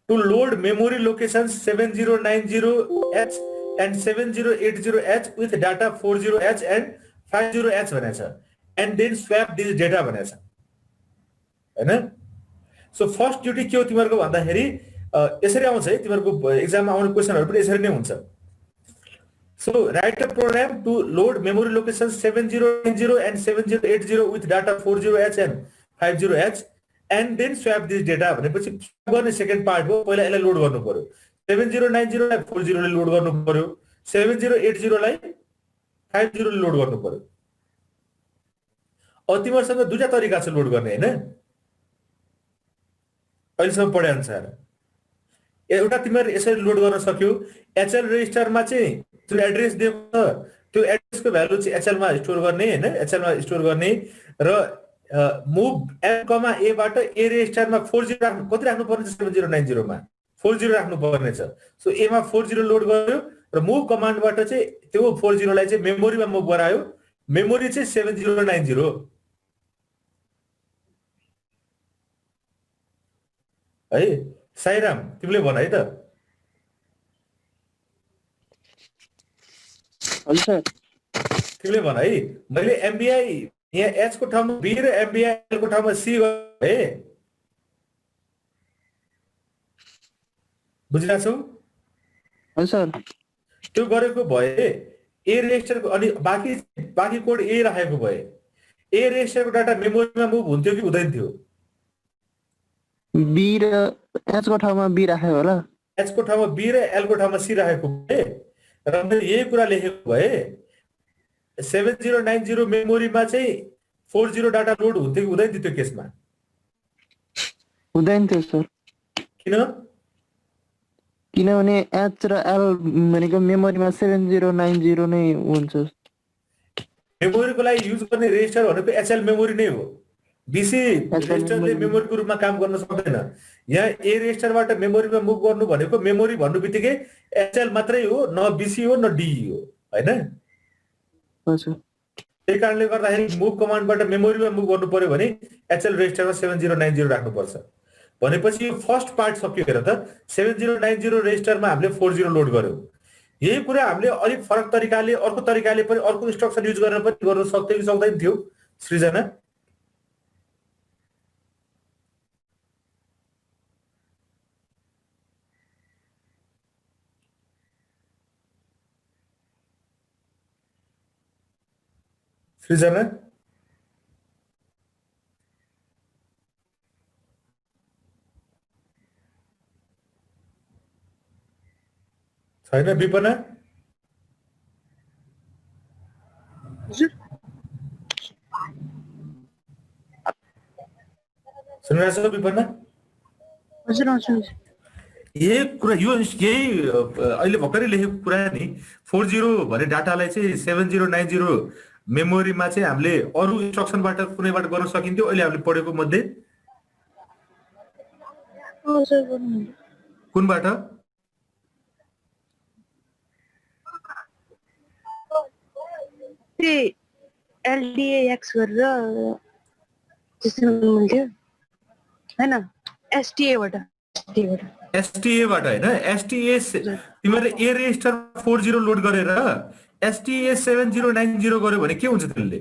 A: to load memory location 7090H and 7080H with data 40H and 50H भनेछ and then swap this data भनेछ हैन। सो फर्स्ट ड्युटी के हो तिमीहरूको भन्दाखेरि यसरी आउँछ है तिमीहरूको एक्जाममा आउने क्वेशनहरु पनि यसरी नै हुन्छ। So write a program to load memory locations 7090 and 7080 with data 40H and 50H and then swap this data भनेपछि गर्ने सेकेन्ड पार्ट हो। पहिला यसलाई लोड गर्नु पर्यो, 7090 लाई 40 ले लोड गर्नु पर्यो, 7080 लाई 50 ले लोड गर्नु पर्यो। अब तिमीहरुसँग दुईटा तरिका छ लोड गर्ने हैन, अहिलेसम्म पढे अनुसार। एउटा तिमीहरु यसरी लोड गर्न सक्यौ, एचएल रेजिस्टरमा चाहिँ त्यो एड्रेस दिएको त्यो एड्रेसको भ्यालु चाहिँ एचएल मा स्टोर गर्ने हैन, एचएल मा स्टोर गर्ने र मुभ एम कमा ए बाट ए रेजिस्टरमा 40 राख्नु, कति राख्नु पर्ने 7090 मा 40 राख्नु पर्ने छ। सो ए मा 40 लोड गर्यो र मुभ कमान्डबाट चाहिँ त्यो 40 लाई चाहिँ मेमोरीमा मुभ गरायो, मेमोरी चाहिँ 7090 है। साईराम तिमीले भन है त।
J: हजुर
A: तिमीले भन है, मैले एमबीआई यहाँ एच को ठाउँमा बी र एमबीआई को ठाउँमा सी गरे, बुझिरा छौ?
J: हजुर
A: त्यो गरेको भए ए रेजिस्टरको अनि बाकी कोड ए राखेको भए ए रेजिस्टरको डाटा मेमोरीमा मुभ हुन्थ्यो कि हुँदैन थियो?
J: बी र एच को ठाउँमा बी राख्यो होला,
A: एच को ठाउँमा बी र एल को ठाउँमा सी राखेको भए र मैले यही कुरा लेखेको भए 7090 मेमोरीमा चाहिँ 40 डाटा लोड हुन्थ्यो कि हुँदैन थियो त्यो केसमा?
J: हुँदैन थियो सर।
A: किन?
J: किनभने एच र एल भनेको मेमोरीमा 7090 नै हुन्छ।
A: मेमोरीको लागि युज गर्ने रेजिस्टर भनेको एचएल मेमोरी नै हो। बीसी रेजिस्टरले मेमोरीको रूपमा काम गर्न सक्दैन। यहाँ ए रेजिस्टरबाट मेमोरीमा मुभ गर्नु भनेको मेमोरी भन्नुबित्तिकै एचएल मात्रै हो, न बीसी हो न डी हो हैन।
J: हजुर
A: त्यही कारणले गर्दाखेरि मुभ कमान्डबाट मेमोरीमा मुभ गर्नु पर्यो भने एचएल रेजिस्टरमा 7090 राख्नु पर्छ। भनेपछि यो फर्स्ट पार्ट सक्यो हेर त, 7090 रेजिस्टरमा हामीले 40 लोड गर्यौं। यही कुरा हामीले अलिक फरक तरिकाले अर्को तरिकाले पनि अर्को इन्स्ट्रक्सन युज गरेर पनि गर्न सक्थ्यो कि सक्दैन थियो सृजना? सृजना छैन? विपना सुनिरहेछ विपना?
C: हजुर हजुर
A: यही कुरा यो यही अहिले भर्खरै लेखेको कुरा नि 40 भन्ने डाटालाई चाहिँ 7090 मेमोरीमा चाहिँ हामीले अरु इन्स्ट्रक्सनबाट कुनैबाट गर्न सकिन्थ्यो अहिले हामीले पढेको मध्ये? कुनबाट?
C: एलडीएक्स गरेर त्यसमा हुन्थ्यो हैन, एसटीए बाट
A: हैन। एसटीए तिमीले ए रेजिस्टर 40 लोड गरेर एसटीए 7090 गर्यो भने के हुन्छ त्यसले?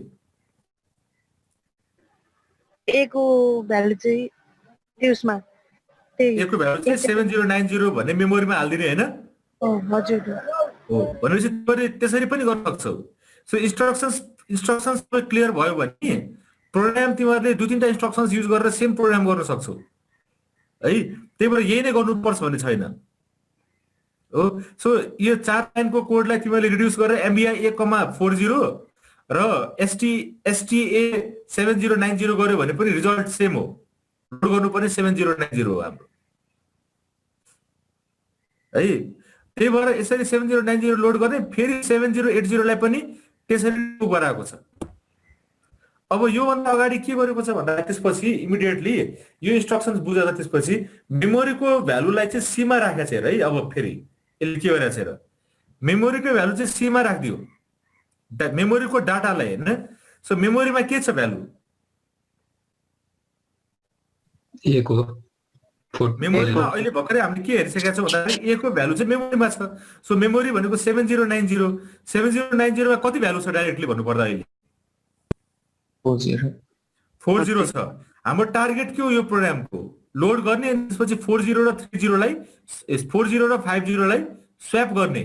C: ए को भ्यालु चाहिँ त्यसमा
A: ए को भ्यालु चाहिँ 7090 भन्ने मेमोरीमा हाल्दिने हैन?
C: हजुर
A: हो भनेपछि तिमीले त्यसरी पनि गर्न सक्छौ। सो इन्स्ट्रक्सन्स क्लियर भयो भने प्रोग्राम तिमीहरूले दुई तीनटा इन्स्ट्रक्सन्स युज गरेर सेम प्रोग्राम गर्न सक्छौ है। त्यही भएर यही नै गर्नुपर्छ भन्ने छैन हो। सो यो 4 लाइनको कोडलाई तिमीहरूले रिड्युस गरेर एमबीआई 1,40 र एसटीए 7090 गर्यो भने पनि रिजल्ट सेम हो। लोड गर्नुपर्ने 7090 हो हाम्रो है। त्यही भएर यसरी 7090 लोड गर्ने, फेरि 7080 लाई पनि त्यसरी गराएको छ। अब यो भन्दा अगाडि के गरेको छ भन्दा त्यसपछि इमिडिएटली यो इन्स्ट्रक्सन्स बुझेर त्यसपछि मेमोरीको भ्यालुलाई चाहिँ सी मा राखेको छ है। अब फेरि यसले के गरेछ र मेमोरीको भ्यालु चाहिँ सी मा राख्दियो, मेमोरीको डाटालाई हैन। सो मेमोरीमा के छ भ्यालु?
D: ए को
A: मेमोरीमा अहिले भर्खरै हामीले के हेरिसकेका छौँ भन्दाखेरि ए को भ्यालु चाहिँ मेमोरीमा छ। सो मेमोरी भनेको 7090 मा कति भ्यालु छ डाइरेक्टली भन्नु पर्दा अहिले 40 छ। हाम्रो टार्गेट के हो यो प्रोग्रामको? लोड गर्ने अनि त्यसपछि 40 र 30 लाई 40 र 50 लाई स्वैप गर्ने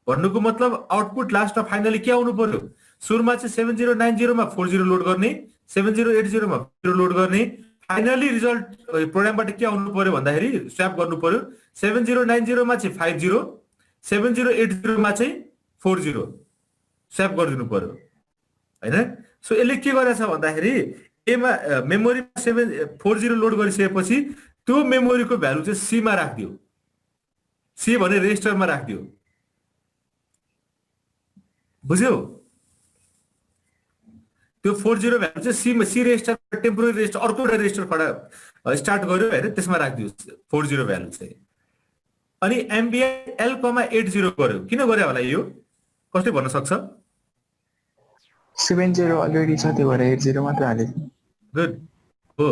A: भन्नुको मतलब आउटपुट लास्टमा फाइनली के आउनु पर्यो? सुरुमा चाहिँ 7090 मा 40 लोड गर्ने, 7080 मा 40 लोड गर्ने, फाइनली रिजल्ट प्रोग्रामबाट के आउनु पर्यो भन्दाखेरि स्वैप गर्नु पर्यो 7090 मा चाहिँ 50, 7080 मा चाहिँ 40 स्वैप गरिदिनु पर्यो हैन। सो यसले के गरेछ भन्दाखेरि एमा मेमोरीमा 740 लोड गरिसकेपछि त्यो मेमोरीको भ्यालु चाहिँ सी मा राख्दियो, सी भने रेजिस्टरमा राख्दियो, बुझ्यौ? त्यो 40 भ्यालु चाहिँ सी रेजिस्टर टेम्पोररी रेजिस्टर अर्को रेजिस्टर खडा स्टार्ट गर्यो हैन, त्यसमा राख्दियो 40 भ्यालु चाहिँ। अनि एमबीआई L,80 गर्यो। किन गर्यो होला यो? कसले भन्न सक्छ?
G: 70 अलरेडी छ, त्यो भएर 80 मात्र हालेछ।
A: गुड हो।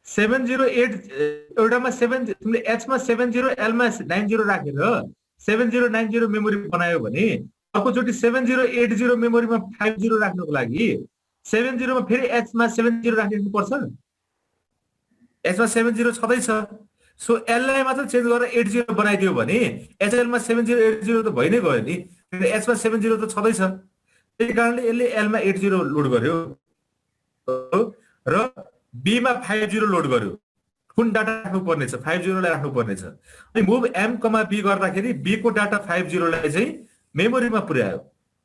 A: 708 एउटामा 7 तिमीले एच मा 70 एल मा 90 राखेर 7090 मेमोरी बनायो भने अर्कोचोटि 7080 मेमोरीमा 50 राख्नको लागि 70 मा फेरि एच मा 70 राख्नु पर्छ। एच मा 70 छँदैछ, सो एल लाई मात्र चेन्ज गरेर 80 बनाइदियो भने एचएल मा 7080 त भइ नै गयो नि, एच मा 70 त छँदैछ। त्यही कारणले यसले एल मा 80 लोड गर्यो र बी मा 50 लोड गर्यो। कुन डाटा राख्नु पर्ने छ? 50 लाई राख्नु पर्ने छ। अनि मुभ एम कमा बी गर्दाखेरि बी को डाटा 50 लाई चाहिँ मेमोरीमा पुर्यायो।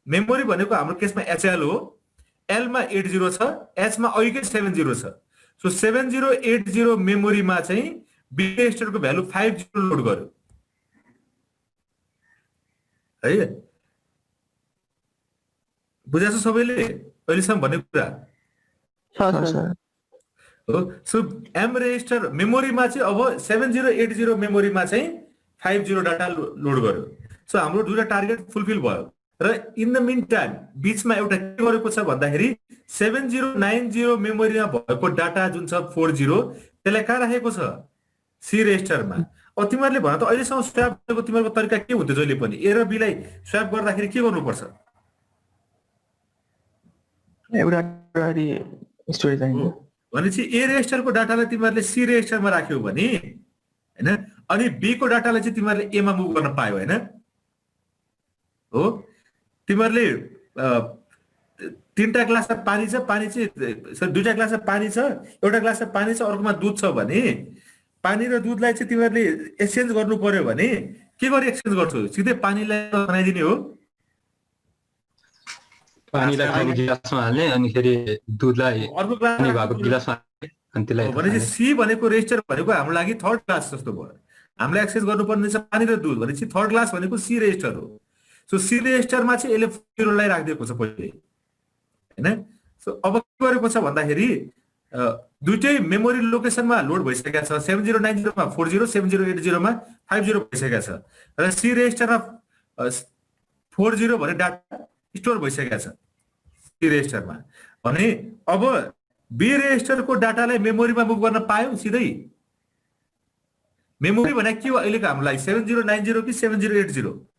A: मेमोरी भनेको हाम्रो केसमा एचएल हो, एल मा 80 छ, एच मा अघिकै 70 छ। सो 7080 मेमोरीमा चाहिँ बी रेजिस्टरको भ्यालु 50 लोड गर्यो है। बुझाछ सबैले अहिलेसम्म भन्ने कुरा? हो। सो एम रेजिस्टर मेमोरीमा चाहिँ अब 7080 मेमोरीमा चाहिँ 50 डाटा लोड गर्यो। सो हाम्रो दुईटा टार्गेट फुलफिल भयो। र इन द मिन टाइम बीचमा एउटा के गरेको छ भन्दाखेरि 7090 मेमोरीमा भएको डाटा जुन छ 40 त्यसलाई कहाँ राखेको छ? सी रेजिस्टरमा। अब तिमीहरूले भन त अहिलेसम्म स्वैप गरेको तिमीहरूको तरिका के हुन्थ्यो? जहिले पनि ए र बी लाई स्वैप गर्दाखेरि के गर्नुपर्छ?
G: एउटा स्टोरेज चाहिन्छ
A: भनेपछि ए रेजिस्टरको डाटालाई तिमीहरूले सी रेजिस्टरमा राख्यौ भने हैन, अनि बी को डाटालाई चाहिँ तिमीहरूले ए मा मुभ गर्न पायो हैन हो। तिमीहरूले तीनटा ग्लासमा पानी छ, पानी चाहिँ दुईटा ग्लासमा पानी छ, एउटा ग्लासमा पानी छ, अर्कोमा दुध छ भने पानी र दुधलाई चाहिँ तिमीहरूले एक्सचेन्ज गर्नु पर्यो भने के गरी एक्सचेन्ज गर्छौ? सिधै पानीलाई बनाइदिने हो?
D: पानीलाई खाली गिलासमा हाल्ने अनि फेरि दुधलाई
A: अर्को
D: पानी भएको गिलासमा हाल्ने अनि त्यसलाई
A: भनेपछि सी भनेको रेजिस्टर भनेको हाम्रो लागि थर्ड क्लास जस्तो भयो। हामीलाई एक्सेस गर्नुपर्ने छ पानी र दुध भनेपछि थर्ड क्लास भनेको सी रेजिस्टर हो। सो सी रेजिस्टरमा चाहिँ यसले 40 लाई राखिदिएको छ पहिले हैन। सो अब के गरेको छ भन्दाखेरि दुईटै मेमोरी लोकेसनमा लोड भइसकेको छ। 7090 मा 40, 7080 मा 50 भइसकेको छ र सी रेजिस्टरमा 40 भने डाटा स्टोर भइसकेको छ सी रेजिस्टरमा। भने अब बी रेजिस्टरको डाटालाई मेमोरीमा मुभ गर्न पायौ सिधै? मेमोरी भने के हो अहिलेको हाम्रो लागि? 7090 कि 7080?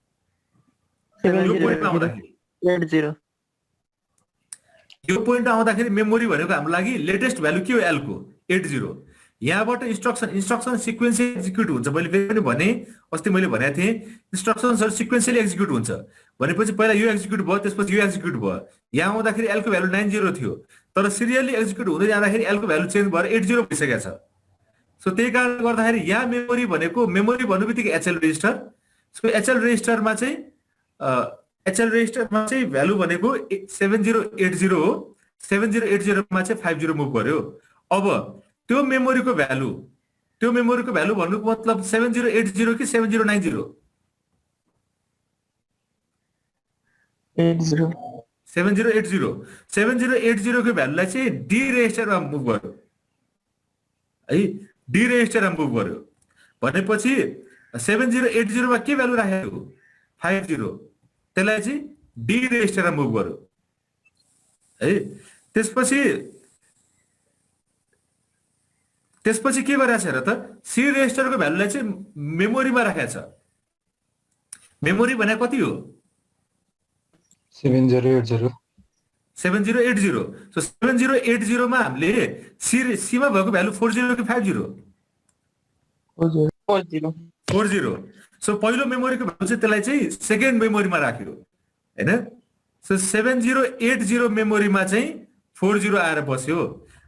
A: यो पोइन्ट आउँदाखेरि मेमोरी भनेको हाम्रो लागि लेटेस्ट भ्यालु के हो? एल को 80। यहाँबाट इन्स्ट्रक्सन सिक्वेन्सियल एक्जिक्युट हुन्छ। मैले फेरि पनि भने, अस्ति मैले भनेको थिएँ इन्स्ट्रक्सन्सहरु सिक्वेन्सियली एक्जिक्युट हुन्छ भनेपछि पहिला यो एक्जिक्युट भयो, त्यसपछि यो एक्जिक्युट भयो। यहाँ आउँदाखेरि एल को भ्यालु 90 थियो, तर सिरियली एक्जिक्युट हुँदै जाँदाखेरि एल को भ्यालु चेन्ज भएर 80 भइसकेको छ। सो त्यही कारणले गर्दाखेरि यहाँ मेमोरी भनेको मेमोरी भन्नुबित्तिकै एचएल रेजिस्टर। सो एचएल रेजिस्टरमा चाहिँ भ्यालु भनेको 7080 हो, 7080 मा चाहिँ 50 मुभ गर्यो। अब त्यो मेमोरीको भ्यालु भन्नुको मतलब 7080 कि 7090? 7080 को भ्यालुलाई चाहिँ डी रेजिस्टरमा मुभ गर्यो है। डी रेजिस्टरमा मुभ गर्यो भनेपछि 7080 मा के भ्यालु राखेको? 50। त्यसलाई चाहिँ डी रेजिस्टरमा मुभ गर्यो है। त्यसपछि के गरेछ र त? सी रेजिस्टरको भ्यालुलाई चाहिँ मेमोरीमा राखेको छ। मेमोरी भने कति हो?
D: 7080
A: 7080 सो 7080 मा हामीले सी मा भएको भ्यालु 40 कि 50 40 सो पहिलो मेमोरीको भ्यालु चाहिँ त्यसलाई चाहिँ सेकेन्ड मेमोरीमा राख्यो हैन सो 7080 मेमोरीमा चाहिँ 40 आएर बस्यो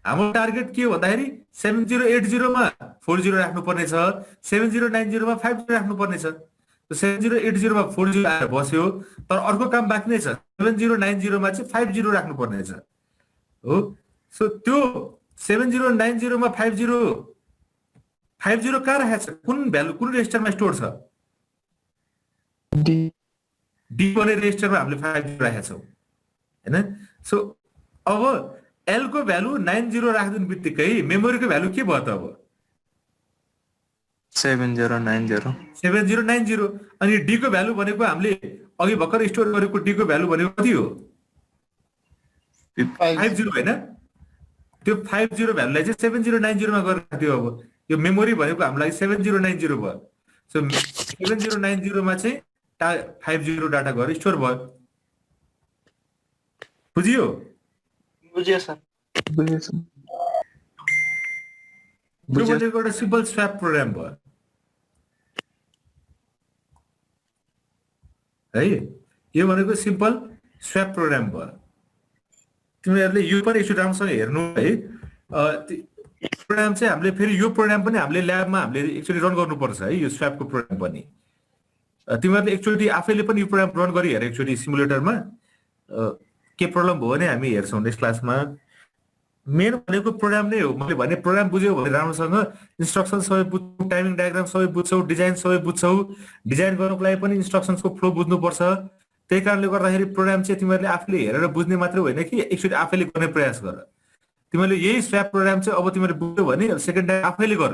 A: हाम्रो टार्गेट के हो भन्दाखेरि 7080 मा 40 राख्नु पर्ने छ 7090 मा 50 राख्नु पर्ने छ 7080 मा 40 आएर बस्यो तर अर्को काम बाँकी नै छ 7090 मा चाहिँ 50 राख्नु पर्ने छ हो सो त्यो 7090 मा 50 कहाँ राखेको छ कुन भ्यालु कुन रेजिस्टरमा स्टोर छ डी भन्ने रेजिस्टरमा हामीले 50 राखेका छौं हैन सो अब एल को भ्यालु 90 राख्दिनु बित्तिकै मेमोरीको भ्यालु के भयो त अब 7090 अनि डी को भ्यालु भनेको हामीले अघि भर्खर स्टोर गरेको डी को भ्यालु भनेको कति हो 50 हैन त्यो 50 भ्यालुलाई चाहिँ 7090 मा गरेर राख्दियो अब यो मेमोरी भनेको हामीलाई 7090 भयो सो 7090 मा चाहिँ 50 डाटा गएर स्टोर भयो बुझियो
G: सर
A: त्यो भनेको एउटा सिम्पल स्वैप प्रोग्राम भयो है यो भनेको सिम्पल स्वैप प्रोग्राम भयो तिमीहरुले यो पनि एकचोटि राम्रोसँग हेर्नु है प्रोग्राम चाहिँ हामीले फेरि यो प्रोग्राम पनि हामीले ल्याबमा हामीले एकचोटि रन गर्नुपर्छ है यो स्वैपको प्रोग्राम पनि तिमीहरुले एकचोटि आफैले पनि यो प्रोग्राम रन गरी हेर एकचोटि सिमुलेटरमा के प्रब्लम भयो भने हामी हेर्छौँ नेक्स्ट क्लासमा मेन भनेको प्रोग्राम नै हो मैले भने प्रोग्राम बुझ्यौ भने राम्रोसँग इन्स्ट्रक्सन सबै बुझ्छौ टाइमिङ डायग्राम सबै बुझ्छौ डिजाइन सबै बुझ्छौ डिजाइन गर्नको लागि पनि इन्स्ट्रक्सन्सको फ्लो बुझ्नुपर्छ त्यही कारणले गर्दाखेरि प्रोग्राम चाहिँ तिमीहरुले आफूले हेरेर बुझ्ने मात्र होइन कि एकचोटि आफैले गर्ने प्रयास गर तिमीले यही स्वैप प्रोग्राम चाहिँ अब तिमीले बुझ्यौ भने सेकेन्ड टाइम आफैले गर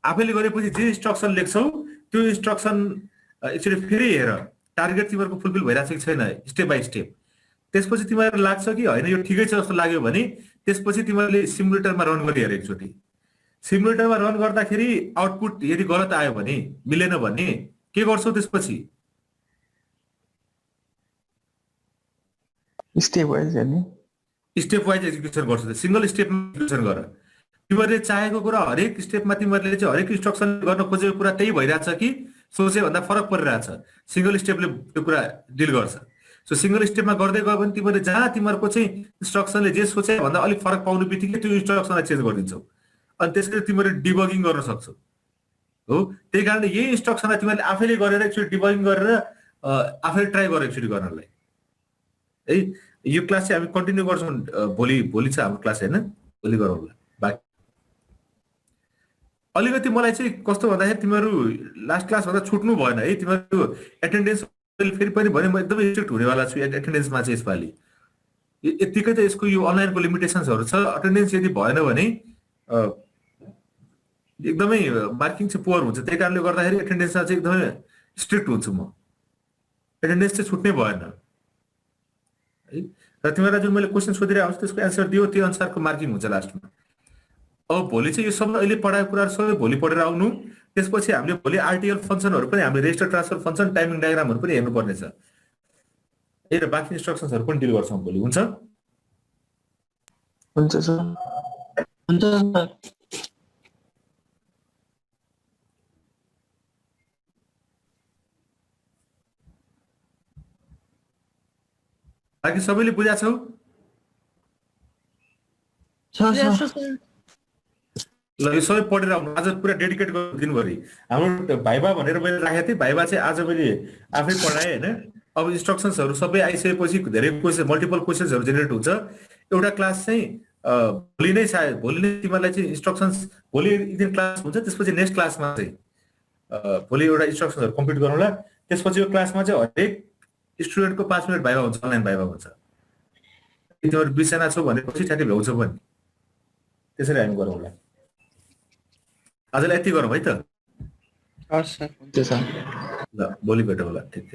A: आफैले गरेपछि जे इन्स्ट्रक्सन लेख्छौ त्यो इन्स्ट्रक्सन एकचोटि फेरि हेर टार्गेट तिमीहरुको फुलफिल भइराछ कि छैन स्टेप बाइ स्टेप त्यसपछि तिमीहरुलाई लाग्छ कि हैन यो ठिकै छ जस्तो लाग्यो भने त्यसपछि तिमीहरुले सिमुलेटरमा रन गरी हेर एकचोटि सिमुलेटरमा रन गर्दाखेरि आउटपुट यदि गलत आयो भने मिलेन भने के गर्छौ त्यसपछि
G: स्टेप वाइज हेर्ने
A: स्टेप वाइज एक्जिक्युसन गर्छौ सिंगल स्टेपमा एक्जिक्युसन गर तिमीहरुले चाहेको कुरा हरेक स्टेपमा तिमीहरुले चाहिँ हरेक इन्स्ट्रक्सन गर्न खोजेको कुरा त्यही भइराछ कि सोचे भन्दा फरक परिरहेछ सिंगल स्टेपले त्यो कुरा डिल गर्छ सो सिंगल स्टेपमा गर्दै गयो भने तिमीहरुले जहाँ तिमीहरुको चाहिँ इन्स्ट्रक्सनले जे सोचे भन्दा अलिक फरक पाउनु बित्तिकै त्यो इन्स्ट्रक्सनलाई चेन्ज गरिदिन्छौ अनि त्यसले तिमीहरुले डिबगिङ गर्न सक्छौ हो त्यही कारणले यही इन्स्ट्रक्सनलाई तिमीहरुले आफैले गरेर एकचोटि डिबगिङ गरेर आफैले ट्राई गर एकचोटि गर्नलाई है यो क्लास चाहिँ हामी कन्टिन्यू गर्छौं भोलि छ हाम्रो क्लास हैन भोलि गरौँला बाकी अलिकति मलाई चाहिँ कस्तो भन्दाखेरि तिमीहरु लास्ट क्लास भन्दा छुट्नु भएन है तिमीहरु एटेन्डेन्स फेरि पनि भने म एकदमै स्ट्रिक्ट हुनेवाला छु एटेन्डेन्समा चाहिँ यसपालि यतिकै त यसको यो अनलाइनको लिमिटेसन्सहरु छ एटेन्डेन्स यदि भएन भने एकदमै मार्किङ चाहिँ पुअर हुन्छ त्यही कारणले गर्दाखेरि एटेन्डेन्समा चाहिँ एकदमै स्ट्रिक्ट हुन्छु म एटेन्डेन्स चाहिँ छुट्नै भएन है र तिमीहरुलाई जुन मैले क्वेशन सोधिरहेको छु त्यसको एन्सर दियो त्यो अनुसारको मार्किङ हुन्छ लास्टमा अब भोलि चाहिँ यो सबै अहिले पढाएको कुराहरु सबै भोलि पढेर आउनु त्यसपछि हामीले भोलि आरटीएल फंक्सनहरु पनि हामीले रेजिस्टर ट्रान्सफर फंक्सन टाइमिङ डायग्रामहरु पनि हेर्नु पर्ने छ र बाँकी इन्स्ट्रक्सन्सहरु पनि डिल गर्छौं भोलि हुन्छ
G: सर
A: बाँकी सबैले बुझ्या छौ ल यो सबै पढेर आउनु आज पुरा डेडिकेट गर्नु दिनभरि हाम्रो भाइबा भनेर मैले राखेको थिएँ भाइबा चाहिँ आज मैले आफै पढाएँ हैन अब इन्स्ट्रक्सन्सहरु सबै आइसकेपछि धेरै क्वेशन मल्टिपल क्वेशन्सहरु जेनेरेट हुन्छ एउटा क्लास चाहिँ भोलि नै सायद भोलि नै तिमीहरुलाई चाहिँ इन्स्ट्रक्सन्स भोलि एक दिन क्लास हुन्छ त्यसपछि नेक्स्ट क्लासमा चाहिँ भोलि एउटा इन्स्ट्रक्सन्सहरु कम्प्लिट गरौँला त्यसपछि यो क्लासमा चाहिँ हरेक स्टुडेन्टको 5 मिनेट भाइबा हुन्छ अनलाइन भाइबा हुन्छ तिमीहरु 20 जना छौ भनेपछि ठ्याक्कै भ्याउँछ पनि त्यसरी हामी गरौँला आजलाई यति गरौँ है त
I: हस् सर
A: ल भोलि भेटौँला ठीक छ